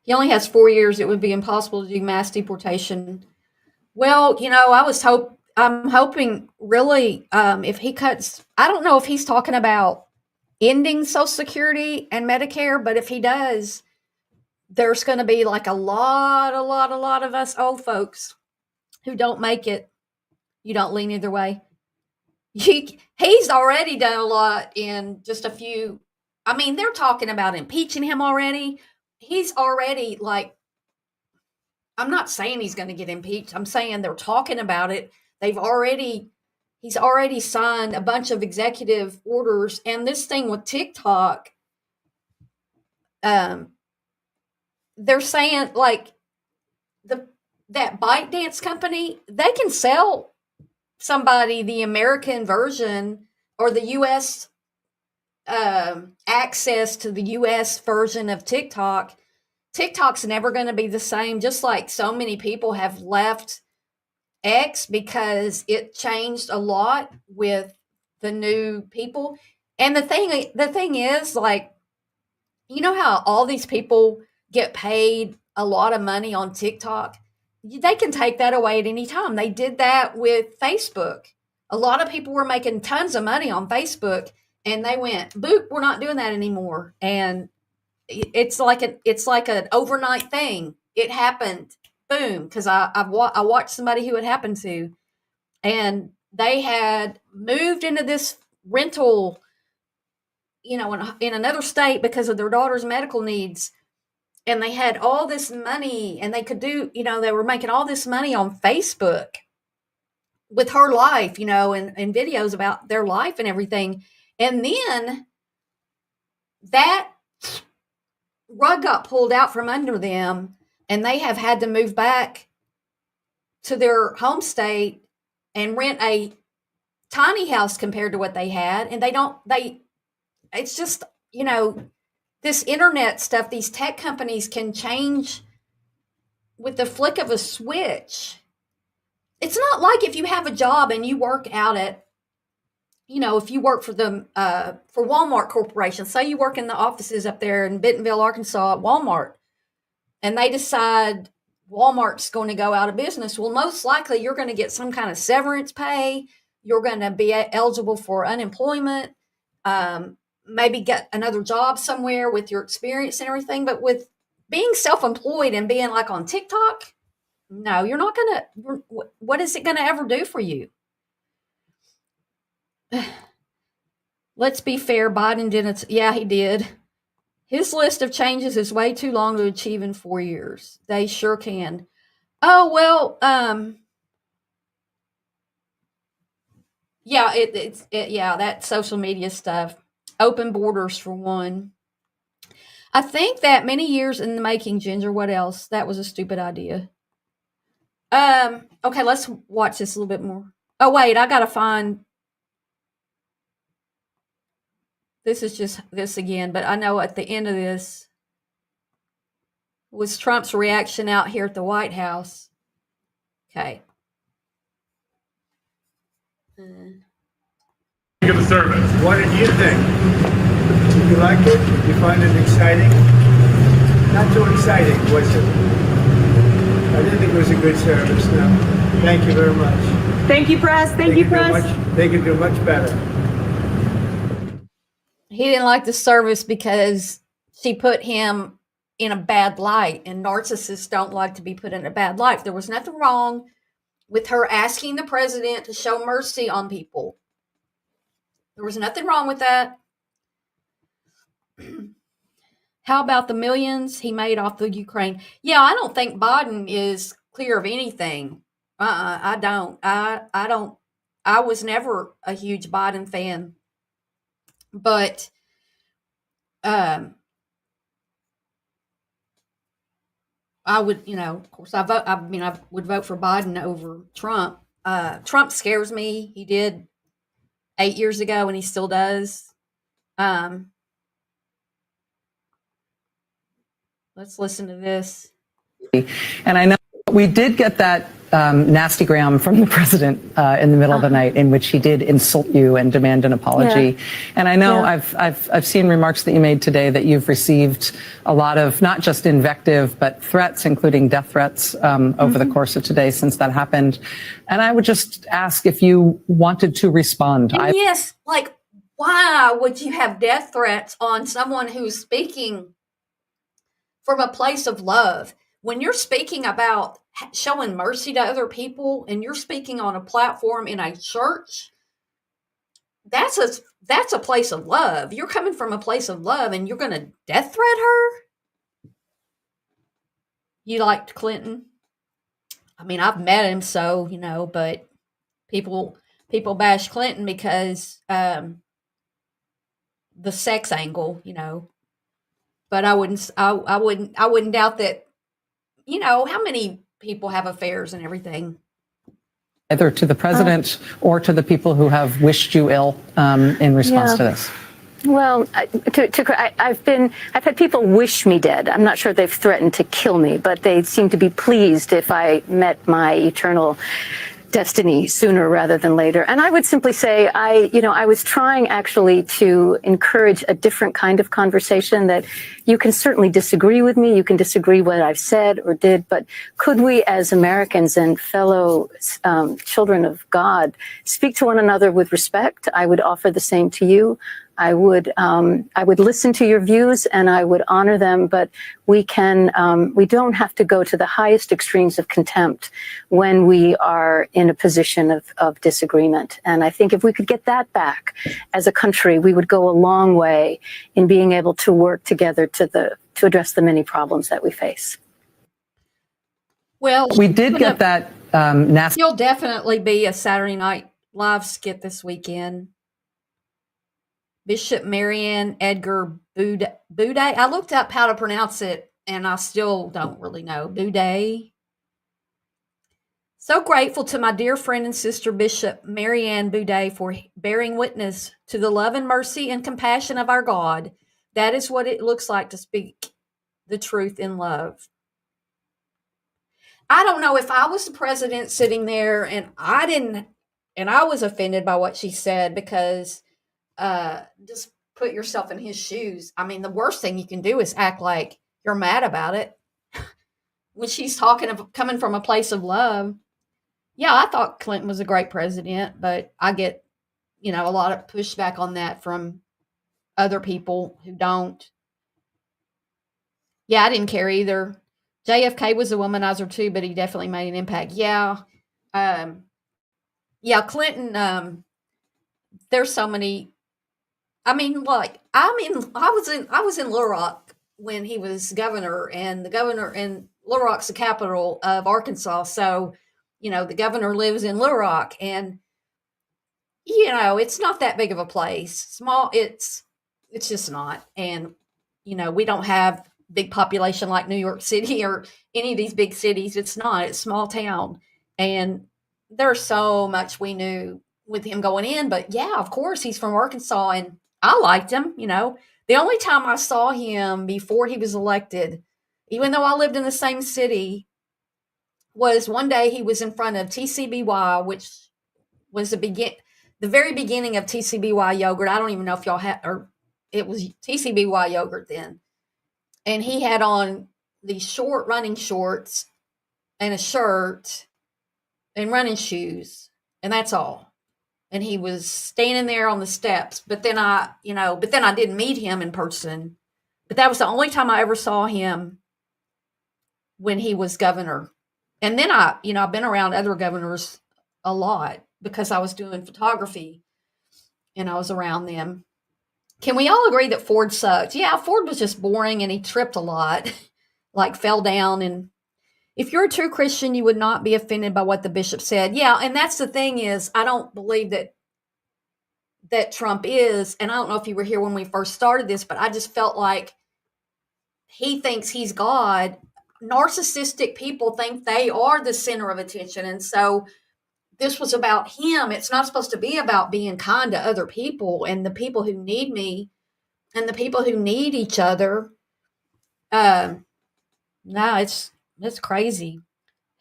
He only has 4 years. It would be impossible to do mass deportation. Well, I'm hoping really if he cuts, I don't know if he's talking about ending Social Security and Medicare, but if he does, there's going to be like a lot of us old folks who don't make it. You don't lean either way. He's already done a lot in just a few. I mean, they're talking about impeaching him already. He's already like, I'm not saying he's going to get impeached. I'm saying they're talking about it. He's already signed a bunch of executive orders. And this thing with TikTok, they're saying like that ByteDance company, they can sell somebody the American version or the U.S. Access to the U.S. version of TikTok. TikTok's never going to be the same, just like so many people have left X because it changed a lot with the new people. And the thing is, like, you know how all these people get paid a lot of money on TikTok? They can take that away at any time. They did that with Facebook. A lot of people were making tons of money on Facebook, and they went, "Boop, we're not doing that anymore." And it's like an overnight thing. It happened, boom, because I watched somebody who it happened to, and they had moved into this rental, in another state because of their daughter's medical needs, and they had all this money, and they could do, they were making all this money on Facebook with her life, and videos about their life and everything, and then that rug got pulled out from under them, and they have had to move back to their home state and rent a tiny house compared to what they had. And it's just, this internet stuff, these tech companies can change with the flick of a switch. It's not like if you have a job and you work out at, if you work for for Walmart Corporation, say you work in the offices up there in Bentonville, Arkansas at Walmart, and they decide Walmart's going to go out of business. Well, most likely you're going to get some kind of severance pay. You're going to be eligible for unemployment, maybe get another job somewhere with your experience and everything. But with being self-employed and being like on TikTok, no, you're not going to. What is it going to ever do for you? Let's be fair. Biden didn't. Yeah, he did. His list of changes is way too long to achieve in 4 years. They sure can. Oh, well, yeah, that social media stuff. Open borders for one. I think that many years in the making, Ginger. What else? That was a stupid idea. Okay, let's watch this a little bit more. Oh, wait, I gotta find. This is just this again, but I know at the end of this was Trump's reaction out here at the White House. Okay. Of the service. What did you think? Did you like it? Did you find it exciting? Not too exciting, was it? I didn't think it was a good service, no. Thank you very much. Thank you, press. Thank you, press. They could do much better. He didn't like the service because she put him in a bad light, and narcissists don't like to be put in a bad light. There was nothing wrong with her asking the president to show mercy on people. There was nothing wrong with that. How about the millions he made off the Ukraine? Yeah, I don't think Biden is clear of anything. I don't. I don't. I was never a huge Biden fan, but I would, of course, I would vote for Biden over Trump. Trump scares me. He did 8 years ago, and he still does. Let's listen to this. And I know We did get that nasty gram from the president in the middle of the night, in which he did insult you and demand an apology. Yeah. And I know I've seen remarks that you made today that you've received a lot of not just invective but threats, including death threats, over the course of today since that happened. And I would just ask if you wanted to respond. And yes, like, why would you have death threats on someone who's speaking from a place of love? When you're speaking about showing mercy to other people and you're speaking on a platform in a church, that's a place of love. You're coming from a place of love and you're going to death threat her? You liked Clinton? I mean, I've met him, so, but people bash Clinton because the sex angle, but I wouldn't doubt that, how many people have affairs and everything. Either to the president or to the people who have wished you ill in response to this. Well, I've had people wish me dead. I'm not sure they've threatened to kill me, but they seem to be pleased if I met my eternal destiny sooner rather than later. And I would simply say, I was trying actually to encourage a different kind of conversation, that you can certainly disagree with me, you can disagree what I've said or did, but could we as Americans and fellow children of God speak to one another with respect? I would offer the same to you. I would listen to your views and I would honor them, but we don't have to go to the highest extremes of contempt when we are in a position of disagreement. And I think if we could get that back as a country, we would go a long way in being able to work together to address the many problems that we face. Well, we did get that nasty. You'll definitely be a Saturday Night Live skit this weekend. Bishop Marianne Edgar Boudet. I looked up how to pronounce it, and I still don't really know. Boudet. So grateful to my dear friend and sister, Bishop Marianne Boudet, for bearing witness to the love and mercy and compassion of our God. That is what it looks like to speak the truth in love. I don't know if I was the president sitting there and I was offended by what she said, because just put yourself in his shoes. I mean, the worst thing you can do is act like you're mad about it. When she's coming from a place of love. Yeah, I thought Clinton was a great president, but I get, a lot of pushback on that from other people who don't. Yeah, I didn't care either. JFK was a womanizer too, but he definitely made an impact. Yeah. Clinton, there's so many. I was in Little Rock when he was governor, and Little Rock's the capital of Arkansas. So, the governor lives in Little Rock, and, it's not that big of a place. Small, it's just not. And, we don't have big population like New York City or any of these big cities. It's small town. And there's so much we knew with him going in, but yeah, of course he's from Arkansas, and I liked him. The only time I saw him before he was elected, even though I lived in the same city, was one day he was in front of TCBY, which was the very beginning of TCBY yogurt. I don't even know if y'all had, or it was TCBY yogurt then. And he had on these short running shorts and a shirt and running shoes, and that's all. And he was standing there on the steps, but then I didn't meet him in person. But that was the only time I ever saw him when he was governor. And then I've been around other governors a lot because I was doing photography and I was around them. Can we all agree that Ford sucked? Yeah, Ford was just boring and he tripped a lot, like fell down. And if you're a true Christian, you would not be offended by what the bishop said. Yeah, and that's the thing is, I don't believe that Trump is, and I don't know if you were here when we first started this, but I just felt like he thinks he's God. Narcissistic people think they are the center of attention. And so this was about him. It's not supposed to be about being kind to other people and the people who need me and the people who need each other. No, it's crazy.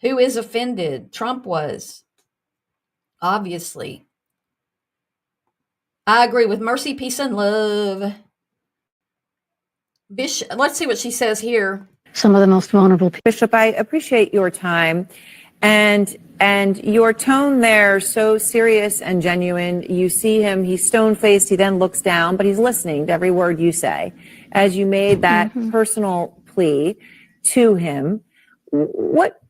Who is offended? Trump was, obviously. I agree with Mercy, peace, and love. Bishop, let's see what she says here. Some of the most vulnerable people. Bishop, I appreciate your time and your tone there, so serious and genuine. You see him, he's stone-faced, he then looks down, but he's listening to every word you say. As you made that personal plea to him, what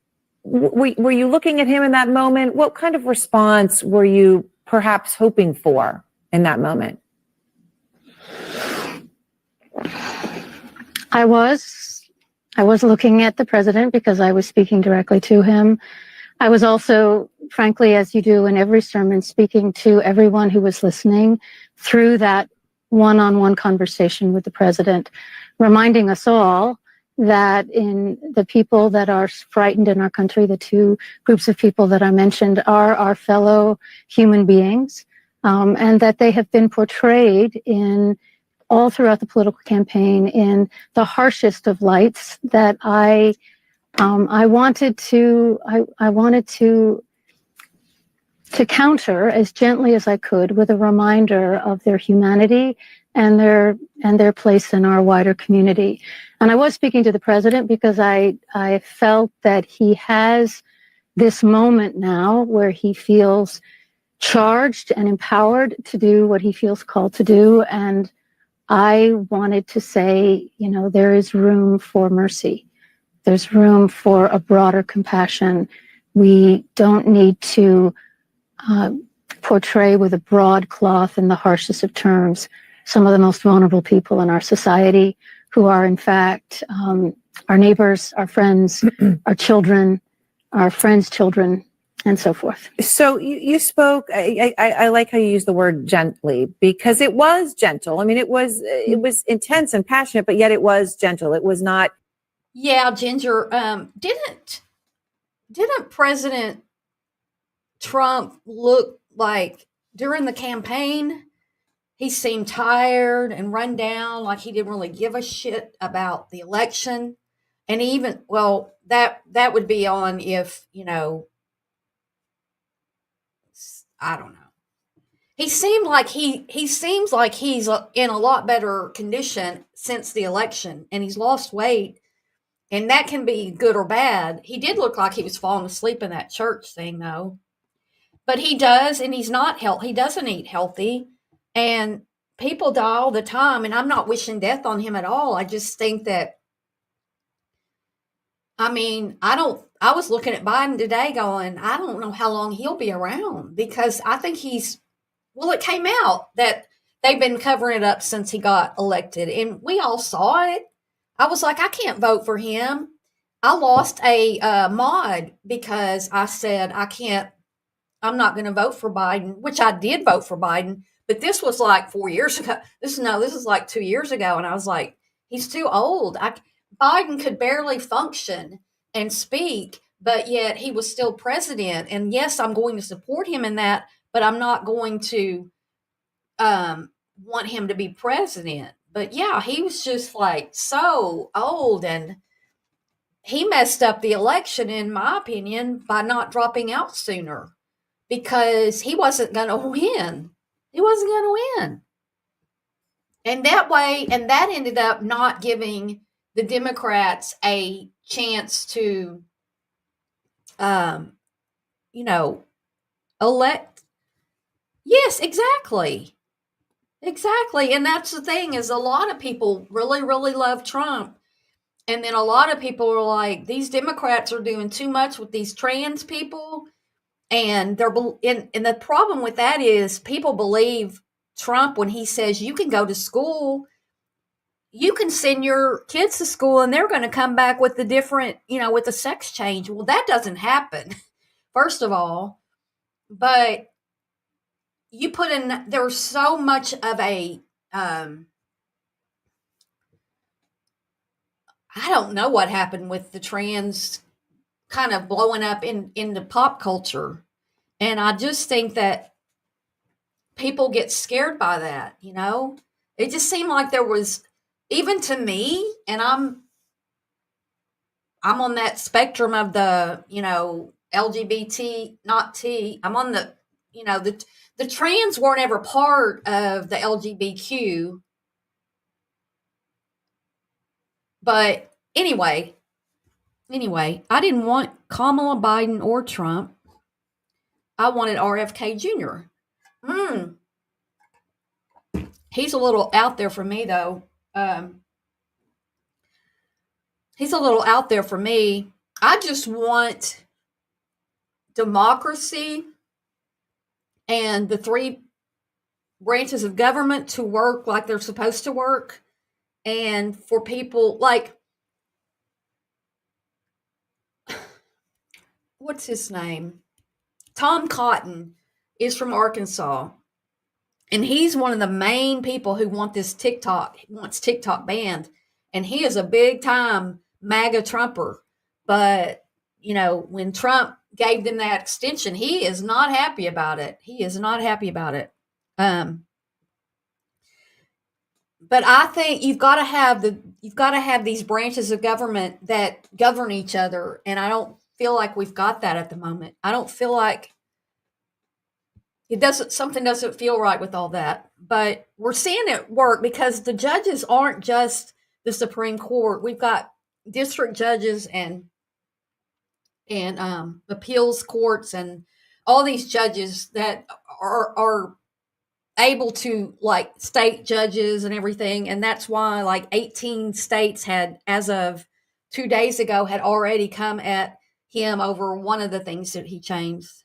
were you looking at him in that moment? What kind of response were you perhaps hoping for in that moment? I was looking at the president because I was speaking directly to him. I was also, frankly, as you do in every sermon, speaking to everyone who was listening through that one-on-one conversation with the president, reminding us all that in the people that are frightened in our country, the two groups of people that I mentioned are our fellow human beings, and that they have been portrayed in all throughout the political campaign in the harshest of lights that I wanted to counter as gently as I could with a reminder of their humanity and their place in our wider community. And I was speaking to the president because I felt that he has this moment now where he feels charged and empowered to do what he feels called to do. And I wanted to say, there is room for mercy. There's room for a broader compassion. We don't need to portray with a broad cloth in the harshest of terms some of the most vulnerable people in our society who are, in fact, our neighbors, our friends, our children, our friends' children, and so forth. So you spoke, I like how you use the word gently, because it was gentle. I mean, it was intense and passionate, but yet it was gentle. It was not. Yeah, Ginger, didn't President Trump look like during the campaign, he seemed tired and run down, like he didn't really give a shit about the election? And even, well, that would be on if, I don't know. He seemed like he seems like he's in a lot better condition since the election, and he's lost weight, and that can be good or bad. He did look like he was falling asleep in that church thing, though. But he does, and he's not healthy. He doesn't eat healthy, and people die all the time. And I'm not wishing death on him at all. I just think that, I was looking at Biden today going, I don't know how long he'll be around, because I think it came out that they've been covering it up since he got elected, and we all saw it. I was like, I can't vote for him. I lost a mod because I said, I'm not going to vote for Biden, which I did vote for Biden, but this was like 4 years ago. This is like 2 years ago. And I was like, he's too old. Biden could barely function and speak, but yet he was still president. And yes, I'm going to support him in that, but I'm not going to want him to be president. But yeah, he was just like so old, and he messed up the election, in my opinion, by not dropping out sooner, because he wasn't going to win. He wasn't going to win. And that ended up not giving the Democrats a chance to, elect. Yes, exactly. Exactly. And that's the thing, is a lot of people really, really love Trump. And then a lot of people are like, these Democrats are doing too much with these trans people. And and the problem with that is people believe Trump when he says you can go to school, you can send your kids to school and they're going to come back with the different, with the sex change. Well, that doesn't happen, first of all. But you put in, there's so much of a, I don't know what happened with the trans kind of blowing up into pop culture. And I just think that people get scared by that, It just seemed like there was, even to me, and I'm on that spectrum of the, LGBT, not T. I'm on the, the trans weren't ever part of the LGBTQ. But anyway, I didn't want Kamala Biden or Trump. I wanted RFK Jr. He's a little out there for me, though. He's a little out there for me. I just want democracy and the three branches of government to work like they're supposed to work. And for people like, what's his name? Tom Cotton is from Arkansas. And he's one of the main people who wants TikTok banned. And he is a big time MAGA Trumper. But, when Trump gave them that extension, he is not happy about it. But I think you've got to have these branches of government that govern each other. And I don't feel like we've got that at the moment. I don't feel like something doesn't feel right with all that, but we're seeing it work because the judges aren't just the Supreme Court. We've got district judges and appeals courts and all these judges that are able to, like, state judges and everything. And that's why like 18 states had, as of 2 days ago, had already come at him over one of the things that he changed.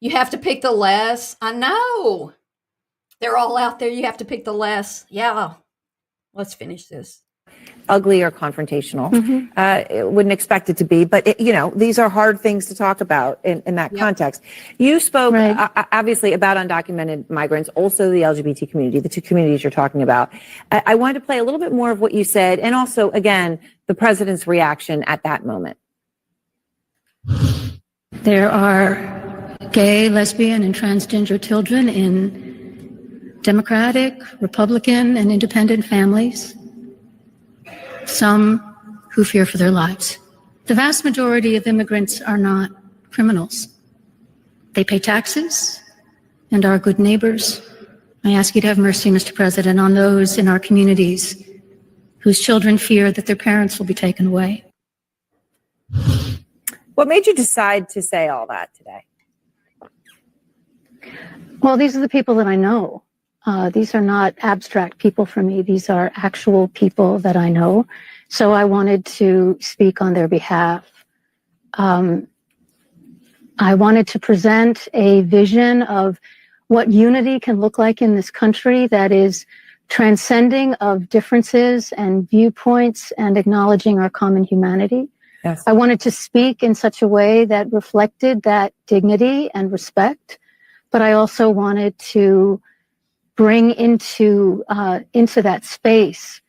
You have to pick the less. I know. They're all out there. You have to pick the less. Yeah. Let's finish this. Ugly or confrontational. Wouldn't expect it to be, but these are hard things to talk about in that context. You spoke obviously about undocumented migrants, also the LGBT community, the two communities you're talking about. I wanted to play a little bit more of what you said, and also, again, the president's reaction at that moment. There are gay, lesbian, and transgender children in Democratic, Republican, and independent families. Some who fear for their lives. The vast majority of immigrants are not criminals. They pay taxes and are good neighbors. I ask you to have mercy, Mr. President, on those in our communities whose children fear that their parents will be taken away. What made you decide to say all that today? Well, these are the people that I know. These are not abstract people for me. These are actual people that I know. So I wanted to speak on their behalf. I wanted to present a vision of what unity can look like in this country that is transcending of differences and viewpoints and acknowledging our common humanity. Yes. I wanted to speak in such a way that reflected that dignity and respect, but I also wanted to bring into that space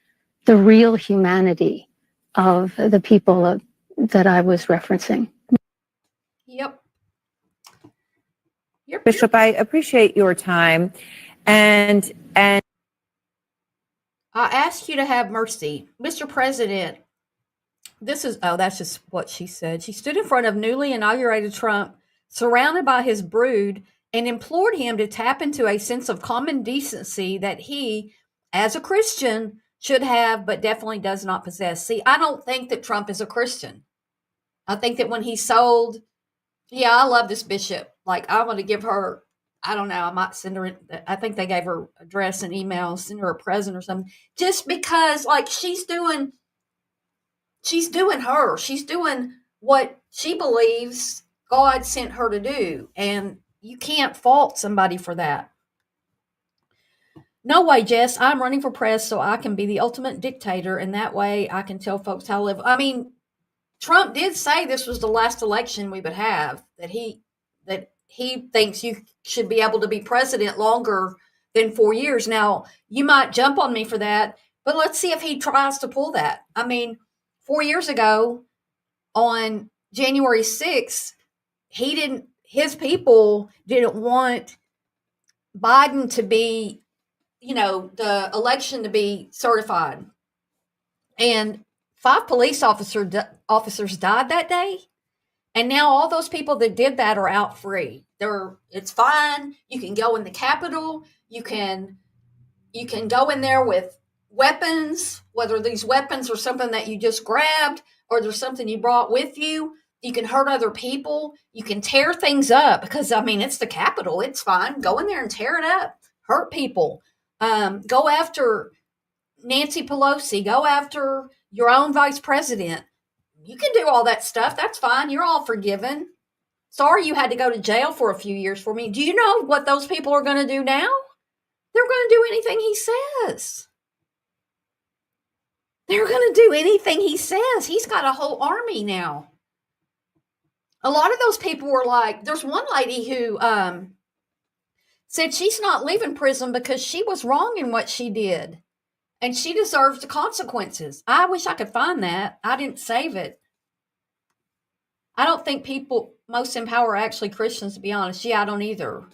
the real humanity of the people that I was referencing. Yep. Bishop, I appreciate your time, and I ask you to have mercy, Mr. President. That's just what she said. She stood in front of newly inaugurated Trump, surrounded by his brood, and implored him to tap into a sense of common decency that he, as a Christian, should have, but definitely does not possess. See, I don't think that Trump is a Christian. I think that when he sold, I love this bishop. Like, I want to give her, I don't know, I might send her, I think they gave her address and email, send her a present or something, just because, like, she's doing her. She's doing what she believes God sent her to do. And you can't fault somebody for that. No way, Jess. I'm running for press so I can be the ultimate dictator, and that way I can tell folks how to live. I mean, Trump did say this was the last election we would have, that he thinks you should be able to be president longer than 4 years. Now, you might jump on me for that, but let's see if he tries to pull that. I mean, 4 years ago, on January 6th, his people didn't want Biden to be, the election to be certified. And 5 police officers died that day. And now all those people that did that are out free. It's fine. You can go in the Capitol. You can go in there with weapons, whether these weapons are something that you just grabbed or there's something you brought with you. You can hurt other people. You can tear things up because, I mean, it's the Capitol. It's fine. Go in there and tear it up. Hurt people. Go after Nancy Pelosi. Go after your own vice president. You can do all that stuff. That's fine. You're all forgiven. Sorry you had to go to jail for a few years for me. Do you know what those people are going to do now? They're going to do anything he says. They're going to do anything he says. He's got a whole army now. A lot of those people were like, there's one lady who said she's not leaving prison because she was wrong in what she did. And she deserves the consequences. I wish I could find that. I didn't save it. I don't think most in power are actually Christians, to be honest. Yeah, I don't either.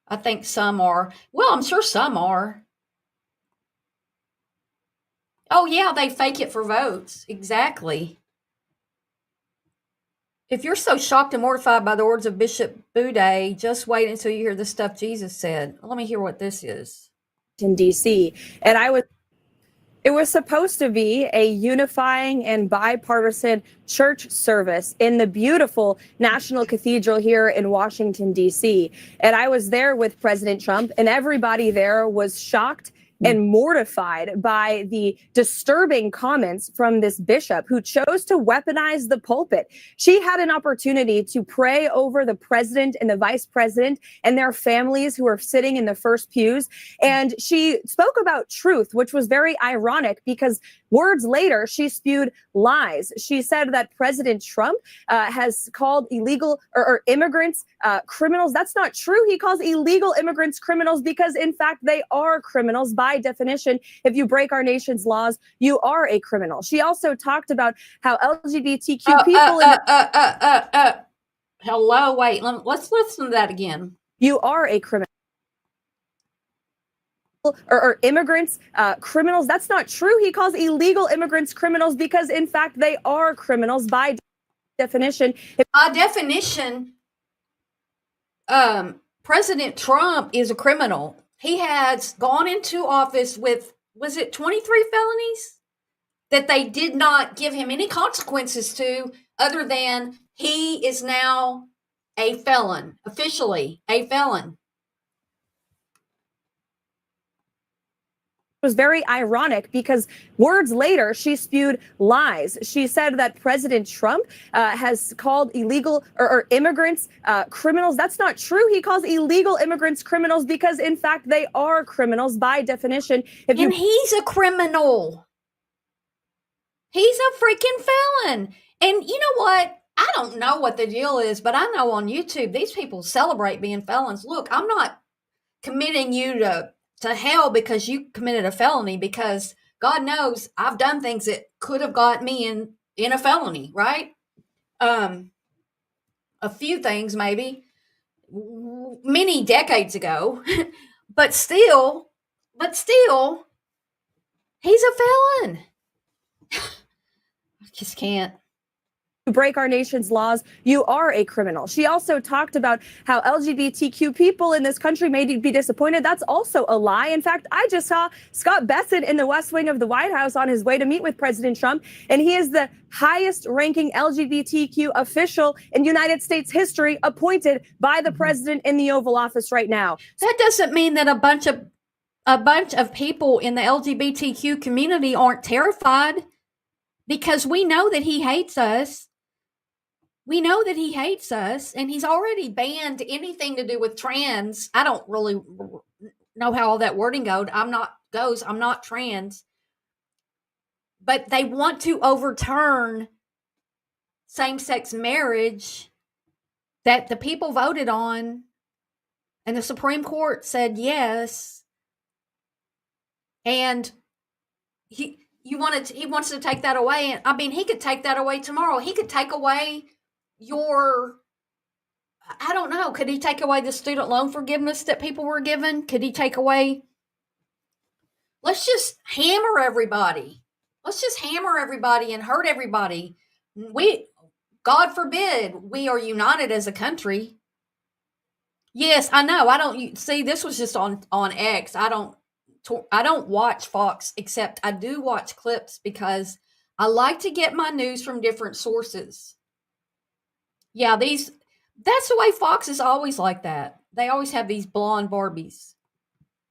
I think some are. Well, I'm sure some are. Oh, yeah, they fake it for votes. Exactly. If you're so shocked and mortified by the words of Bishop Boudet, just wait until you hear the stuff Jesus said. Let me hear what this is. In DC, and it was supposed to be a unifying and bipartisan church service in the beautiful National Cathedral here in Washington, DC. And I was there with President Trump, and everybody there was shocked and mortified by the disturbing comments from this bishop who chose to weaponize the pulpit. She had an opportunity to pray over the president and the vice president and their families who are sitting in the first pews. And she spoke about truth, which was very ironic because words later, she spewed lies. She said that President Trump has called illegal or immigrants criminals. That's not true. He calls illegal immigrants criminals because, in fact, they are criminals. By definition, if you break our nation's laws, you are a criminal. She also talked about how LGBTQ people... Hello, wait, let's listen to that again. You are a criminal. Or immigrants criminals. That's not true. He calls illegal immigrants criminals because, in fact, they are criminals by definition. By definition, President Trump is a criminal. He has gone into office with, was it 23 felonies that they did not give him any consequences to, other than he is now a felon, officially a felon. Was very ironic because words later she spewed lies. She said that President Trump has called illegal or immigrants criminals. That's not true. He calls illegal immigrants criminals because, in fact, they are criminals by definition. And he's a criminal. He's a freaking felon. And you know what? I don't know what the deal is, but I know on YouTube these people celebrate being felons. Look, I'm not committing you to hell because you committed a felony, because God knows I've done things that could have got me in a felony, right? A few things maybe many decades ago, but still, he's a felon. I just can't. Break our nation's laws, you are a criminal. She also talked about how LGBTQ people in this country may be disappointed. That's also a lie. In fact, I just saw Scott Bessent in the West Wing of the White House on his way to meet with President Trump, and he is the highest ranking LGBTQ official in United States history appointed by the president in the Oval Office right now. That doesn't mean that a bunch of people in the LGBTQ community aren't terrified, because we know that he hates us. We know that he hates us, and he's already banned anything to do with trans. I don't really know how all that wording goes. I'm not trans. But they want to overturn same-sex marriage that the people voted on, and the Supreme Court said yes. And he wants to take that away. And I mean, he could take that away tomorrow. He could take away I don't know. Could he take away the student loan forgiveness that people were given? Could he take away Let's just hammer everybody. Let's just hammer everybody and hurt everybody. God forbid, we are united as a country. Yes, I know. I don't see. This was just on X. I don't watch Fox, except I do watch clips because I like to get my news from different sources. Yeah, that's the way Fox is always like that. They always have these blonde Barbies.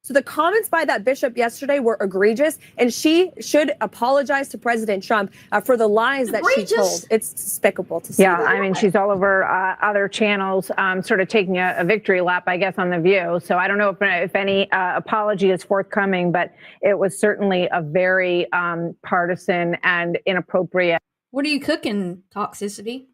So the comments by that bishop yesterday were egregious, and she should apologize to President Trump for the lies that she told. It's despicable to see. Yeah, I mean, she's all over other channels, sort of taking a victory lap, I guess, on The View. So I don't know if any apology is forthcoming, but it was certainly a very partisan and inappropriate. What are you cooking, Toxicity?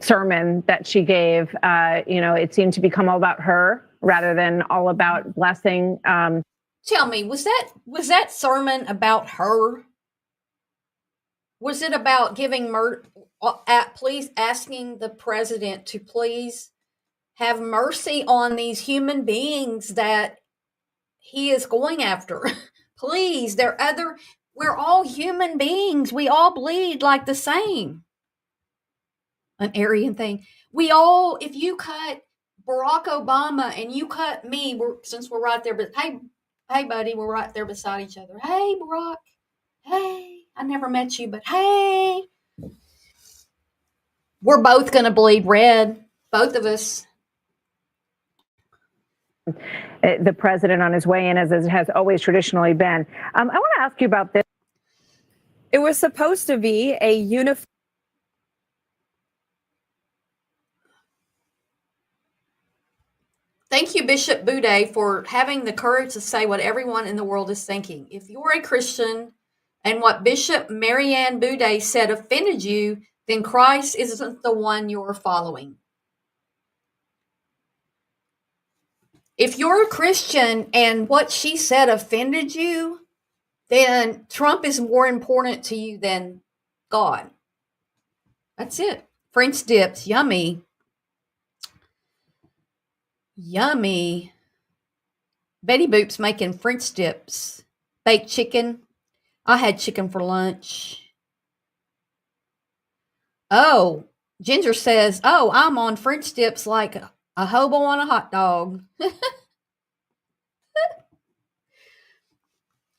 Sermon that she gave. It seemed to become all about her rather than all about blessing. Tell me, was that sermon about her? Was it about giving please asking the president to please have mercy on these human beings that he is going after? Please, we're all human beings. We all bleed like the same. An Aryan thing. If you cut Barack Obama and you cut me, since we're right there, but hey, buddy, we're right there beside each other. Hey, Barack. Hey, I never met you, but hey, we're both going to bleed red. Both of us. The president on his way in, as it has always traditionally been. I want to ask you about this. It was supposed to be a unified. Thank you, Bishop Boudet, for having the courage to say what everyone in the world is thinking. If you're a Christian and what Bishop Marianne Boudet said offended you, then Christ isn't the one you're following. If you're a Christian and what she said offended you, then Trump is more important to you than God. That's it. French dips, yummy. Yummy. Betty Boop's making French dips. Baked chicken. I had chicken for lunch. Oh, Ginger says, oh, I'm on French dips like a hobo on a hot dog.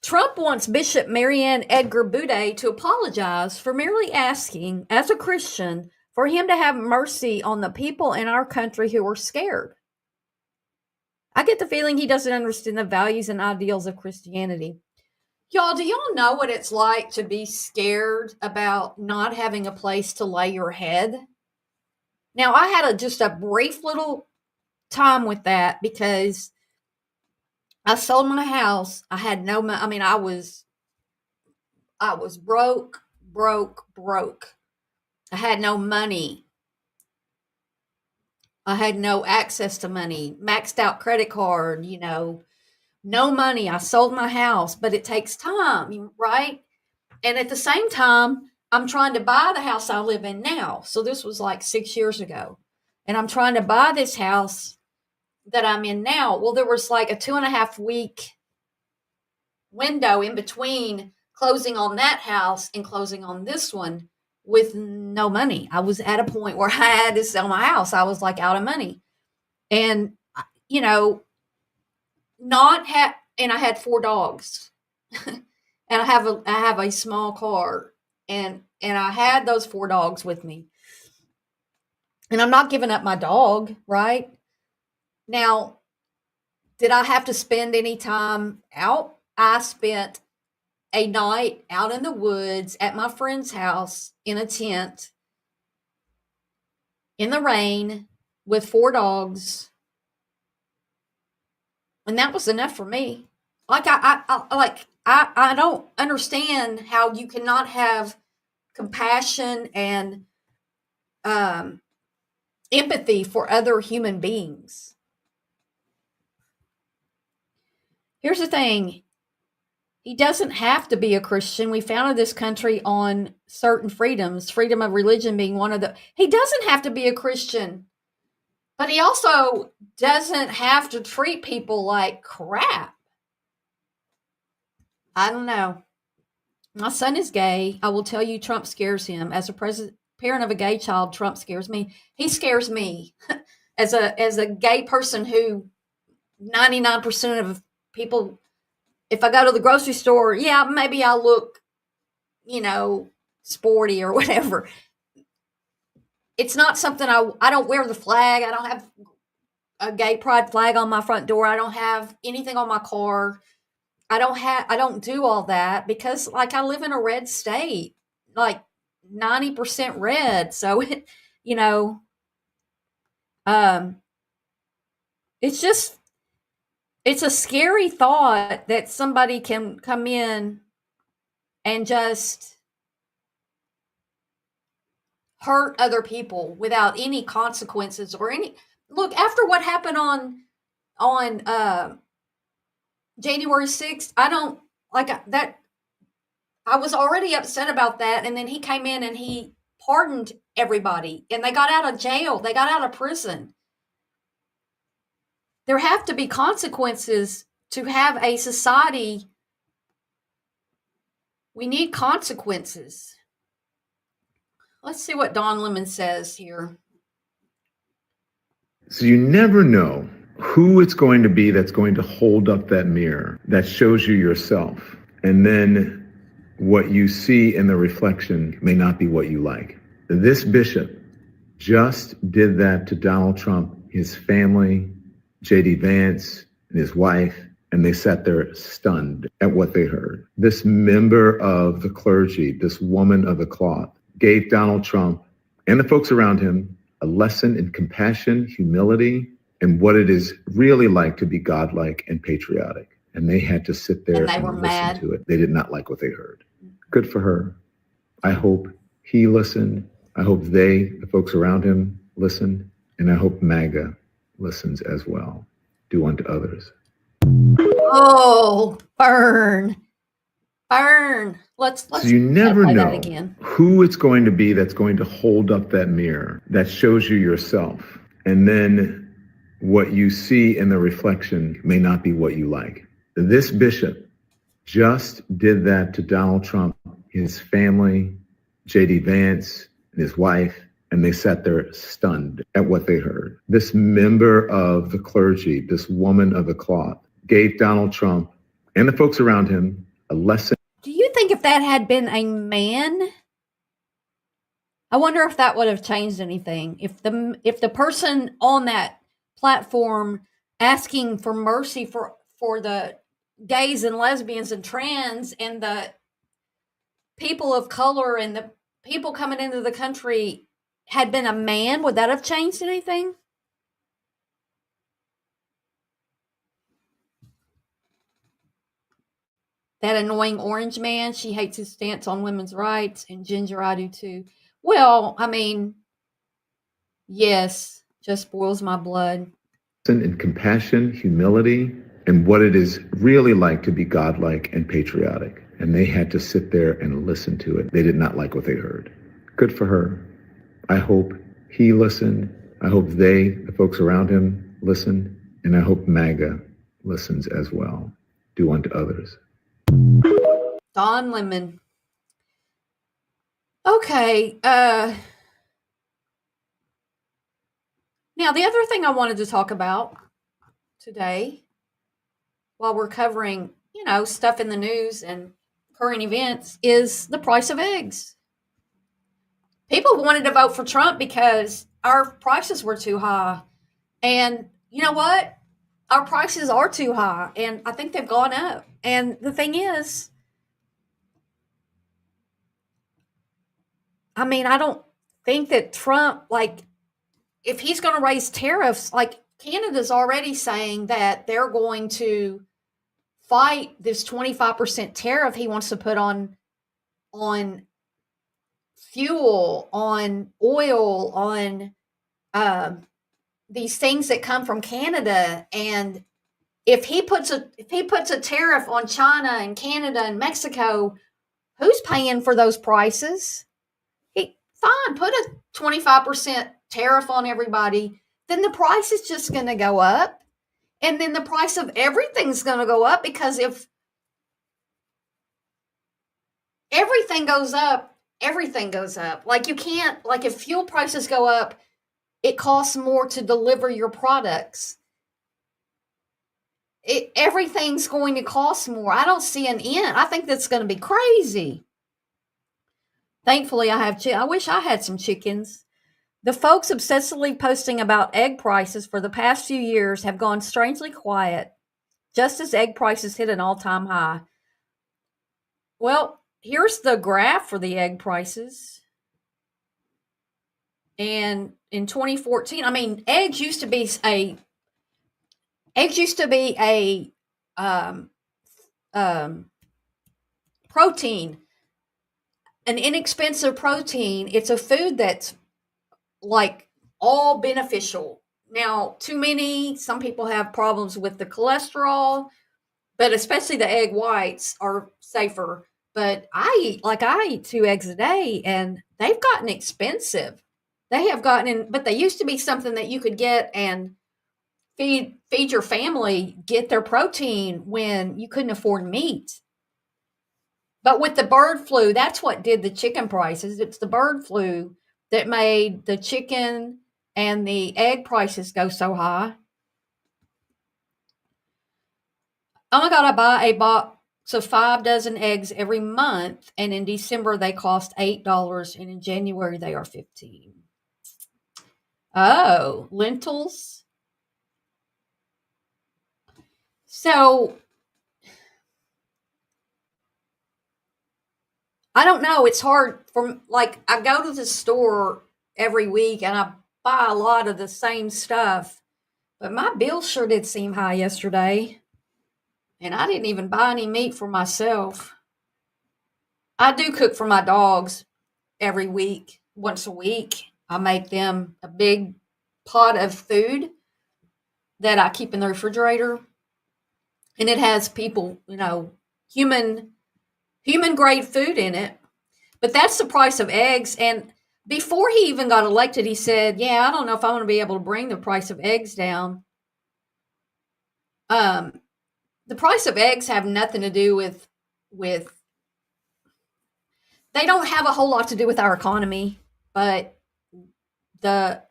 Trump wants Bishop Marianne Edgar Boudet to apologize for merely asking, as a Christian, for him to have mercy on the people in our country who are scared. I get the feeling he doesn't understand the values and ideals of Christianity. Y'all, do y'all know what it's like to be scared about not having a place to lay your head? Now, I had just a brief little time with that because I sold my house. I had no money. I mean, I was broke. I had no money. I had no access to money, maxed out credit card, no money. I sold my house, but it takes time, right? And at the same time, I'm trying to buy the house I live in now. So this was like 6 years ago. And I'm trying to buy this house that I'm in now. Well, there was like a 2.5 week window in between closing on that house and closing on this one with no money. I was at a point where I had to sell my house. I was like out of money. And, and I had 4 dogs and I have a small car and I had those 4 dogs with me. And I'm not giving up my dog, right? Now, did I have to spend any time out? I spent a night out in the woods at my friend's house in a tent in the rain with 4 dogs. And that was enough for me. Like I don't understand how you cannot have compassion and empathy for other human beings. Here's the thing. He doesn't have to be a Christian. We founded this country on certain freedoms, freedom of religion being one of the. He doesn't have to be a Christian, but he also doesn't have to treat people like crap. I don't know. My son is gay. I will tell you, Trump scares him. As a parent of a gay child, Trump scares me. He scares me. As a gay person who 99% of people, if I go to the grocery store, yeah, maybe I'll look, sporty or whatever. It's not something I don't wear the flag. I don't have a gay pride flag on my front door. I don't have anything on my car. I don't do all that because like I live in a red state, like 90% red. So you know, um it's just it's a scary thought that somebody can come in and just hurt other people without any consequences or any look after what happened on January 6th. I don't like that. I was already upset about that. And then he came in and he pardoned everybody and they got out of jail. They got out of prison. There have to be consequences to have a society. We need consequences. Let's see what Don Lemon says here. So you never know who it's going to be that's going to hold up that mirror that shows you yourself. And then what you see in the reflection may not be what you like. This bishop just did that to Donald Trump, his family, J.D. Vance, and his wife, and they sat there stunned at what they heard. This member of the clergy, this woman of the cloth, gave Donald Trump and the folks around him a lesson in compassion, humility, and what it is really like to be godlike and patriotic. And they had to sit there and listen mad. to it. They did not like what they heard. Good for her. I hope he listened. I hope the folks around him, listened. And I hope MAGA listens as well. Do unto others. Oh, burn. Burn. Let's So you never play that know again. who it's going to be that's going to hold up that mirror that shows you yourself. And then what you see in the reflection may not be what you like. This bishop just did that to Donald Trump, his family, J.D. Vance, and his wife, and they sat there stunned at what they heard. This member of the clergy, this woman of the cloth, gave Donald Trump and the folks around him a lesson. Do you think if that had been a man, I wonder if that would have changed anything? If the person on that platform asking for mercy for the gays and lesbians and trans and the people of color and the people coming into the country had been a man, would that have changed anything? That annoying orange man, she hates his stance on women's rights, and Ginger, I do too. Well, I mean, yes, just boils my blood. In compassion, humility, and what it is really like to be godlike and patriotic. And they had to sit there and listen to it. They did not like what they heard. Good for her. I hope he listened. I hope the folks around him, listened. And I hope MAGA listens as well. Do unto others. Don Lemon. Okay. Now, the other thing I wanted to talk about today, while we're covering, stuff in the news and current events, is the price of eggs. People wanted to vote for Trump because our prices were too high. And you know what? Our prices are too high, and I think they've gone up. And the thing is, I mean, I don't think that Trump, if he's going to raise tariffs, Canada's already saying that they're going to fight this 25% tariff he wants to put on fuel, on oil, on these things that come from Canada. And if he puts a tariff on China and Canada and Mexico, who's paying for those prices? Fine, put a 25% tariff on everybody. Then the price is just going to go up. And then the price of everything's going to go up, because if everything goes up. Everything goes up. Like you can't, like if fuel prices go up, it costs more to deliver your products. Everything's going to cost more. I don't see an end. I think that's going to be crazy. Thankfully, I have. I wish I had some chickens. The folks obsessively posting about egg prices for the past few years have gone strangely quiet, just as egg prices hit an all-time high. Well, here's the graph for the egg prices. And in 2014, I mean, eggs used to be a protein, an inexpensive protein. It's a food that's like all beneficial. Now, too many, some people have problems with the cholesterol, but especially the egg whites are safer. But I eat 2 eggs a day, and they've gotten expensive. They have gotten in, but they used to be something that you could get and feed your family, get their protein when you couldn't afford meat. But with the bird flu, that's what did the chicken prices. It's the bird flu that made the chicken and the egg prices go so high. Oh my God, I buy a box of 5 dozen eggs every month, and in December they cost $8, and in January they are $15. Oh, lentils. So I don't know. It's hard for, like, I go to the store every week and I buy a lot of the same stuff, but my bill sure did seem high yesterday. And I didn't even buy any meat for myself. I do cook for my dogs every week, once a week. I make them a big pot of food that I keep in the refrigerator. And it has human grade food in it. But that's the price of eggs. And before he even got elected, he said, yeah, I don't know if I'm going to be able to bring the price of eggs down. The price of eggs have nothing to do with they don't have a whole lot to do with our economy, but the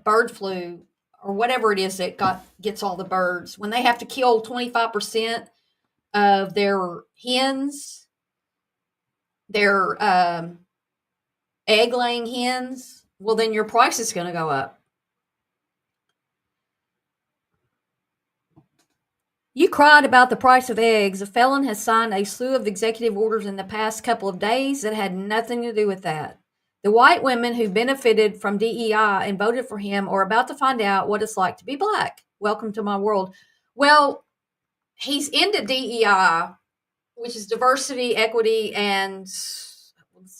bird flu or whatever it is that gets all the birds, when they have to kill 25% of their hens, their egg laying hens, well, then your price is going to go up. You cried about the price of eggs. A felon has signed a slew of executive orders in the past couple of days that had nothing to do with that. The white women who benefited from DEI and voted for him are about to find out what it's like to be black. Welcome to my world. Well, he's into DEI, which is diversity, equity, and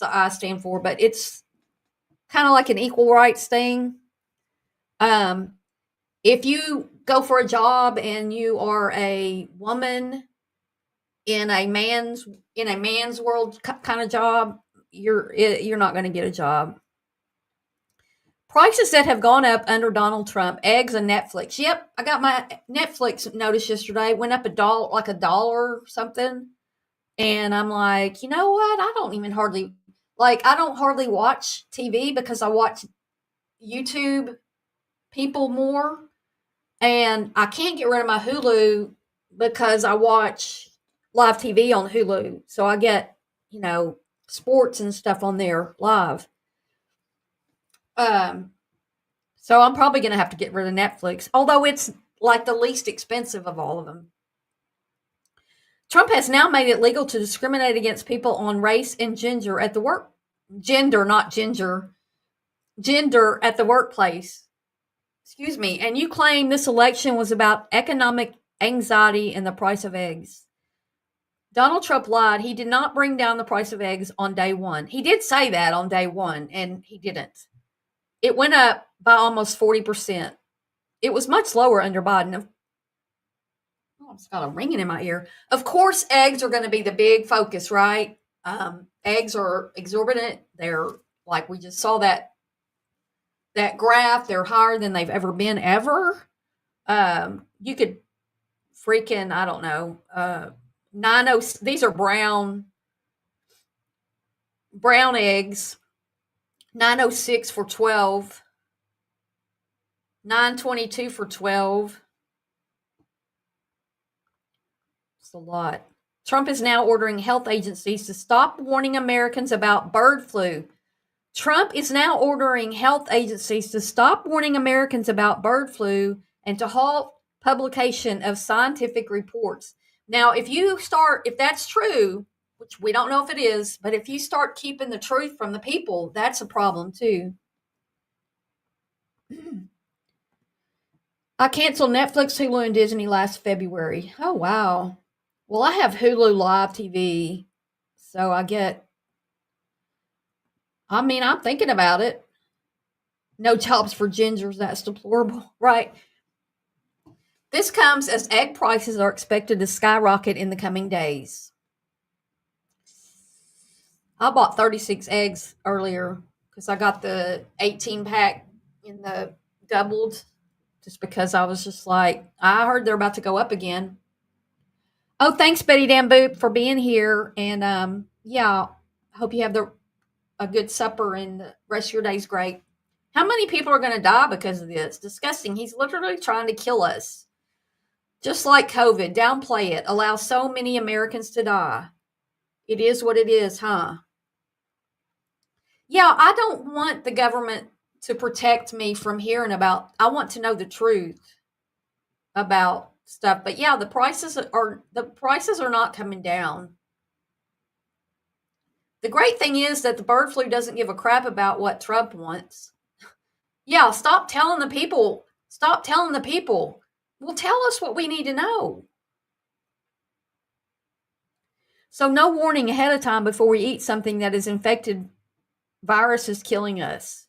I stand for, but it's kind of like an equal rights thing. If you go for a job and you are a woman in a man's world kind of job, you're not going to get a job. Prices that have gone up under Donald Trump, eggs and Netflix. Yep, I got my Netflix notice yesterday. Went up $1 or something. And I'm like, you know what? I don't hardly watch TV because I watch YouTube people more. And I can't get rid of my Hulu because I watch live TV on Hulu. So I get, sports and stuff on there live. So I'm probably going to have to get rid of Netflix, although it's like the least expensive of all of them. Trump has now made it legal to discriminate against people on race and gender at the work. Gender, not ginger. Gender at the workplace. Excuse me. And you claim this election was about economic anxiety and the price of eggs. Donald Trump lied. He did not bring down the price of eggs on day one. He did say that on day one, and he didn't. It went up by almost 40%. It was much lower under Biden. Oh, it's got a ringing in my ear. Of course, eggs are going to be the big focus, right? Eggs are exorbitant. They're like we just saw that graph. They're higher than they've ever been ever. You could freaking, I don't know, these are brown brown eggs, $9.06 for 12, $9.22 for 12. It's a lot. Trump is now ordering health agencies to stop warning Americans about bird flu. Trump is now ordering health agencies to stop warning Americans about bird flu and to halt publication of scientific reports. Now, if that's true, which we don't know if it is, but if you start keeping the truth from the people, that's a problem too. I canceled Netflix, Hulu, and Disney last February. Oh, wow. Well, I have Hulu Live TV, so I'm thinking about it. No jobs for gingers, that's deplorable, right? This comes as egg prices are expected to skyrocket in the coming days. I bought 36 eggs earlier because I got the 18-pack in the doubled just because I was just like, I heard they're about to go up again. Oh, thanks, Betty Dan Boop, for being here. And yeah, I hope you have a good supper and the rest of your day's great. How many people are going to die because of this? Disgusting. He's literally trying to kill us. Just like COVID, downplay it. Allow so many Americans to die. It is what it is, huh? Yeah, I don't want the government to protect me from hearing about. I want to know the truth about stuff. But yeah, the prices are not coming down. The great thing is that the bird flu doesn't give a crap about what Trump wants. Yeah, stop telling the people. Stop telling the people. Well, tell us what we need to know. So no warning ahead of time before we eat something that is infected. Virus is killing us.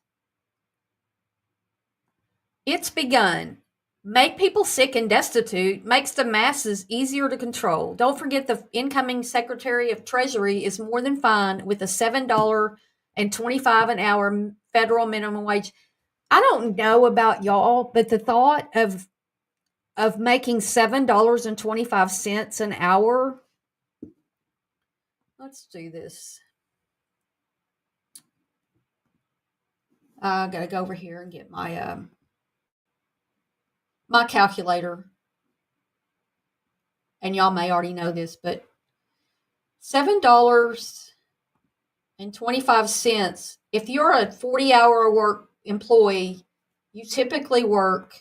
It's begun. Make people sick and destitute makes the masses easier to control. Don't forget the incoming Secretary of Treasury is more than fine with a $7.25 an hour federal minimum wage. I don't know about y'all, but the thought of making $7.25 an hour. Let's do this. I gotta go over here and get my my calculator. And y'all may already know this, but $7.25. If you're a 40-hour work employee, you typically work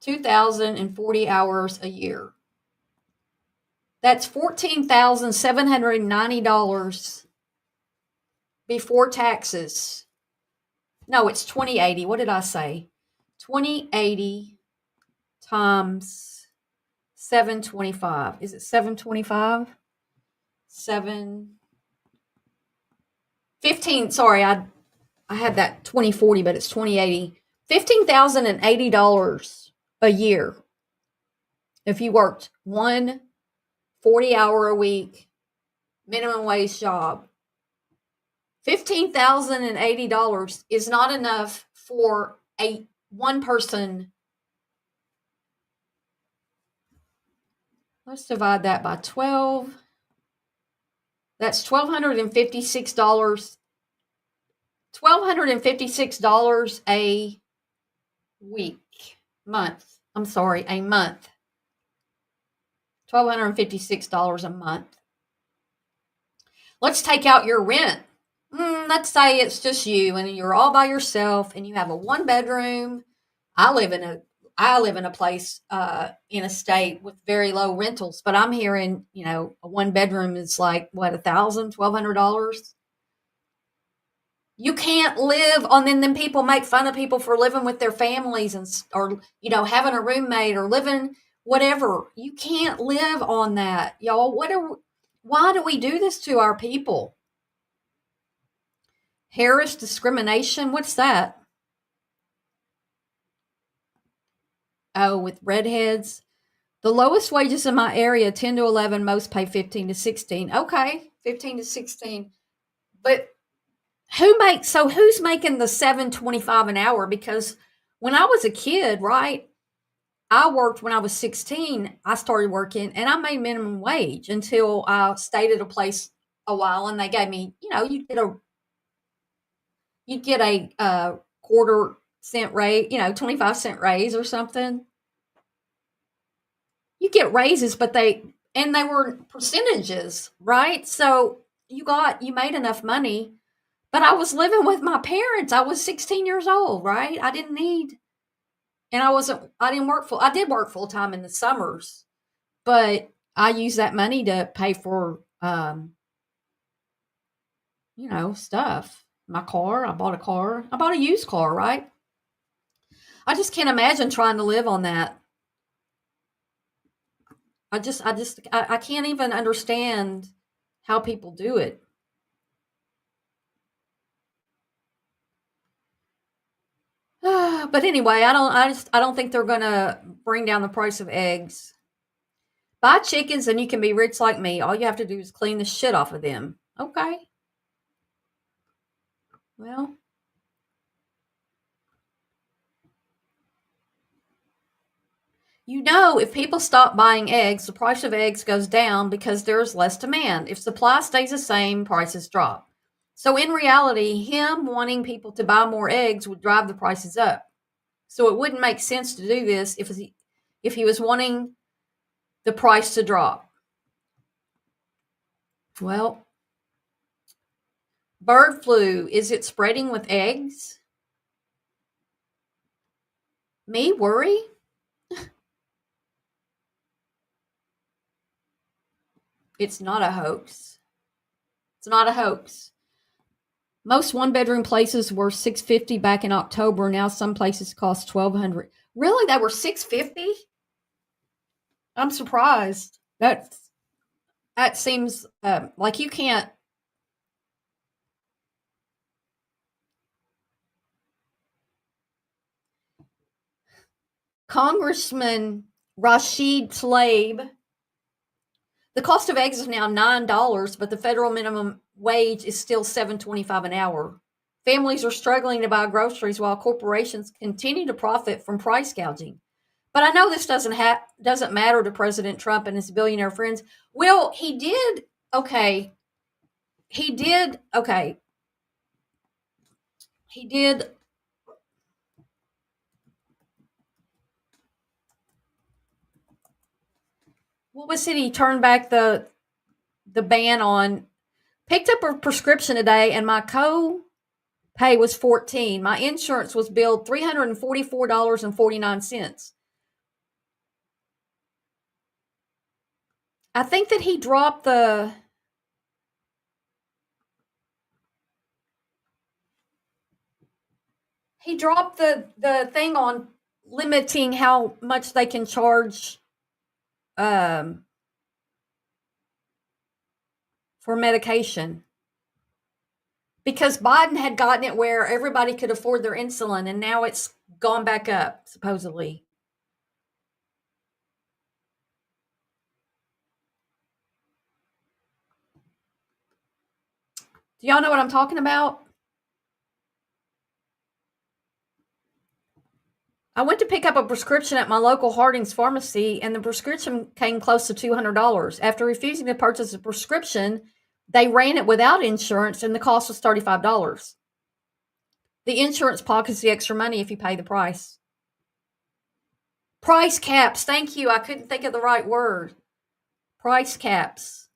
2,040 hours a year. That's $14,790 before taxes. No, it's 2080. What did I say? 2080 times 725. Is it 725? 15. Sorry, I had that 2040, but it's 2080. $15,080 a year if you worked one 40-hour a week minimum wage job. $15,080 is not enough for one person. Let's divide that by 12. That's $1,256. $1,256 a month. I'm sorry, a month. $1,256 a month. Let's take out your rent. Let's say it's just you and you're all by yourself and you have a one bedroom. I live in a place in a state with very low rentals, but I'm hearing, a one bedroom is like what, $1,000, $1,200. You can't live on. Then people make fun of people for living with their families or having a roommate or living whatever. You can't live on that, y'all. Why do we do this to our people? Harris discrimination. What's that? Oh, with redheads. The lowest wages in my area, 10 to 11, most pay 15 to 16. Okay, 15 to 16. But who's making the $7.25 an hour? Because when I was a kid, right, I worked when I was 16. I started working and I made minimum wage until I stayed at a place a while and they gave me, you get you'd get a quarter cent raise, 25-cent raise or something. You get raises, but they were percentages, right? So you made enough money, but I was living with my parents. I was 16 years old, right? I didn't need, and I did work full time in the summers, but I used that money to pay for, stuff. My car, I bought a car. I bought a used car, right? I just can't imagine trying to live on that. I can't even understand how people do it. But anyway, I don't think they're gonna bring down the price of eggs. Buy chickens and you can be rich like me. All you have to do is clean the shit off of them. Okay. Well, if people stop buying eggs, the price of eggs goes down because there's less demand. If supply stays the same, prices drop. So in reality, him wanting people to buy more eggs would drive the prices up. So it wouldn't make sense to do this if he was wanting the price to drop. Well, bird flu, is it spreading with eggs? Me worry? It's not a hoax. It's not a hoax. Most one-bedroom places were $650 back in October. Now some places cost $1,200. Really? They were $650? I'm surprised. That seems like you can't. Congressman Rashid Tlaib, the cost of eggs is now $9, but the federal minimum wage is still $7.25 an hour. Families are struggling to buy groceries while corporations continue to profit from price gouging. But I know this doesn't matter to President Trump and his billionaire friends. Well, he did. Okay. He did. Okay. He did. What was it? He turned back the ban on. Picked up a prescription today, and my co-pay was $14. My insurance was billed $344.49. I think that he dropped the thing on limiting how much they can charge for medication, because Biden had gotten it where everybody could afford their insulin, and now it's gone back up, supposedly. Do y'all know what I'm talking about? I went to pick up a prescription at my local Harding's pharmacy, and the prescription came close to $200. After refusing to purchase a prescription, they ran it without insurance, and the cost was $35. The insurance pockets the extra money if you pay the price. Price caps. Thank you. I couldn't think of the right word. Price caps.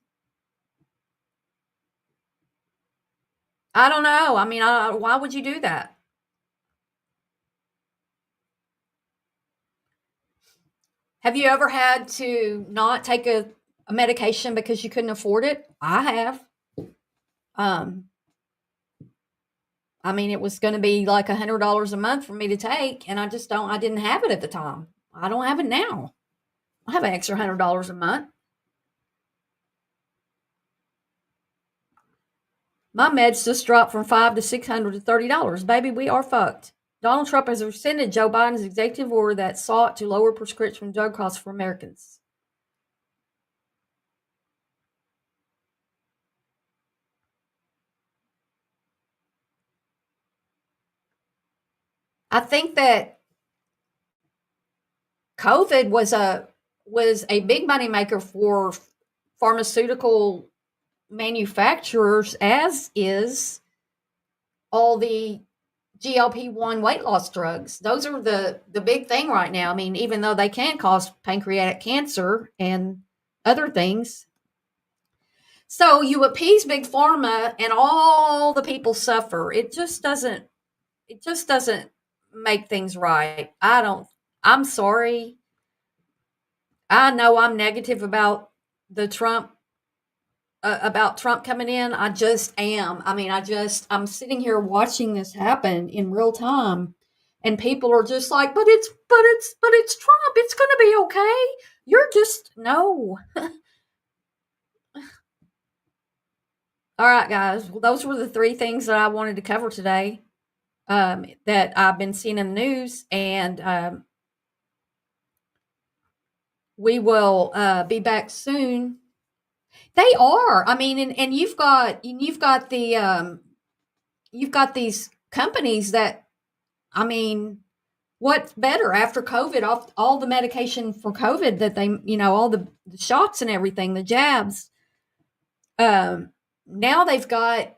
I don't know. I mean, why would you do that? Have you ever had to not take a medication because you couldn't afford it? I have. I mean, it was going to be like $100 a month for me to take, and I didn't have it at the time. I don't have it now. I have an extra $100 a month. My meds just dropped from $500 to $600 to $30. Baby, we are fucked. Donald Trump has rescinded Joe Biden's executive order that sought to lower prescription drug costs for Americans. I think that COVID was a big money maker for pharmaceutical manufacturers, as is all the GLP-1 weight loss drugs. Those are the big thing right now. I mean, even though they can cause pancreatic cancer and other things. So you appease big pharma and all the people suffer. It just doesn't make things right. I'm sorry. I know I'm negative about the Trump about Trump coming in. I just am. I mean, I'm sitting here watching this happen in real time, and people are just like, but it's Trump. It's going to be okay. You're just no. All right, guys. Well, those were the 3 things that I wanted to cover today, that I've been seeing in the news, and we will be back soon. They are. I mean, and you've got the you've got these companies that, I mean, what's better after COVID? All the medication for COVID that they, all the shots and everything, the jabs. Now they've got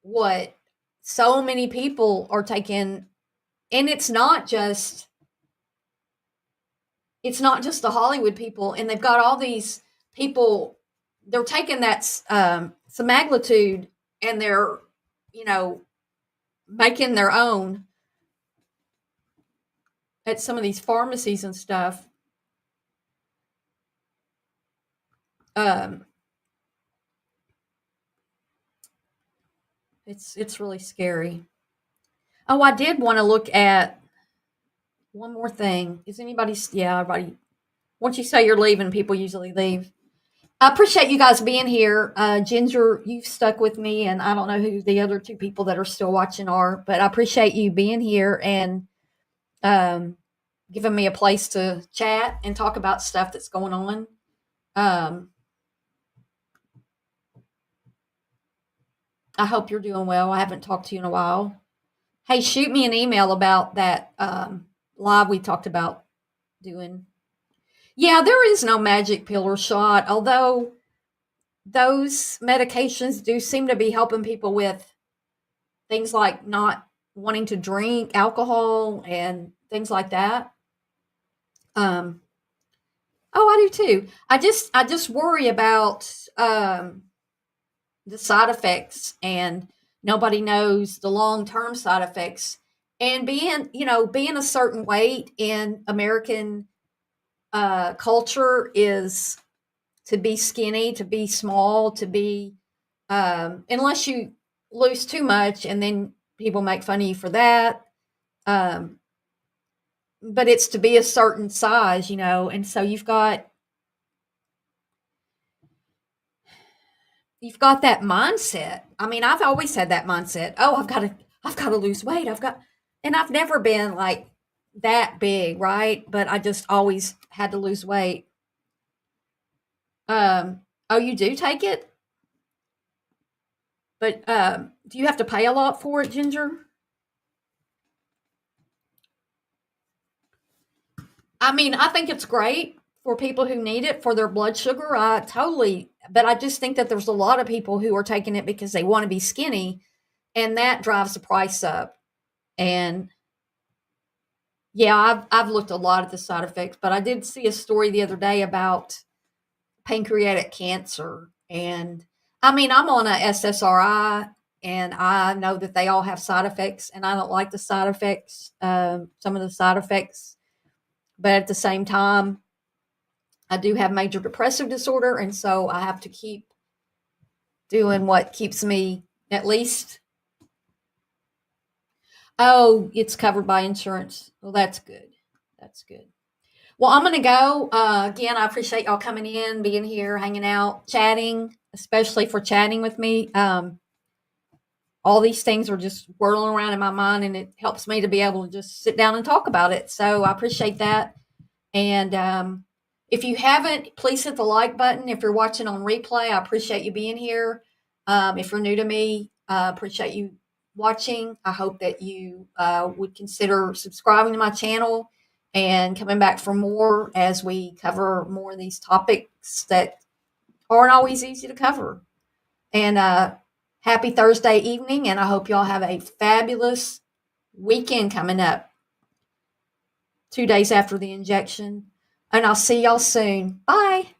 what so many people are taking, and it's not just the Hollywood people, and they've got all these people. They're taking that semaglutide, and they're, making their own at some of these pharmacies and stuff. It's really scary. Oh, I did want to look at one more thing. Is anybody? Yeah, everybody. Once you say you're leaving, people usually leave. I appreciate you guys being here. Ginger, you've stuck with me, and I don't know who the other 2 people that are still watching are, but I appreciate you being here and giving me a place to chat and talk about stuff that's going on. I hope you're doing well. I haven't talked to you in a while. Hey, shoot me an email about that live we talked about doing. Yeah, there is no magic pill or shot, although those medications do seem to be helping people with things like not wanting to drink alcohol and things like that. Oh, I do too. I just worry about the side effects, and nobody knows the long-term side effects. And being a certain weight in American culture is to be skinny, to be small, to be unless you lose too much, and then people make fun of you for that. But it's to be a certain size, and so you've got that mindset. I mean, I've always had that mindset. Oh, I've got to lose weight. And I've never been like that big, right? But I just always had to lose weight. Oh, you do take it? But do you have to pay a lot for it, Ginger? I mean, I think it's great for people who need it for their blood sugar. But I just think that there's a lot of people who are taking it because they want to be skinny, and that drives the price up. And yeah, I've looked a lot at the side effects, but I did see a story the other day about pancreatic cancer. And I mean, I'm on a SSRI, and I know that they all have side effects, and I don't like the side effects, some of the side effects. But at the same time, I do have major depressive disorder, and so I have to keep doing what keeps me at least. Oh, it's covered by insurance. Well, that's good. That's good. Well, I'm going to go. Again, I appreciate y'all coming in, being here, hanging out, chatting, especially for chatting with me. All these things are just whirling around in my mind, and it helps me to be able to just sit down and talk about it. So I appreciate that. And if you haven't, please hit the like button. If you're watching on replay, I appreciate you being here. If you're new to me, appreciate you watching. I hope that you would consider subscribing to my channel and coming back for more as we cover more of these topics that aren't always easy to cover. And Happy Thursday evening, and I hope y'all have a fabulous weekend coming up. 2 days after the injection. And I'll see y'all soon. Bye.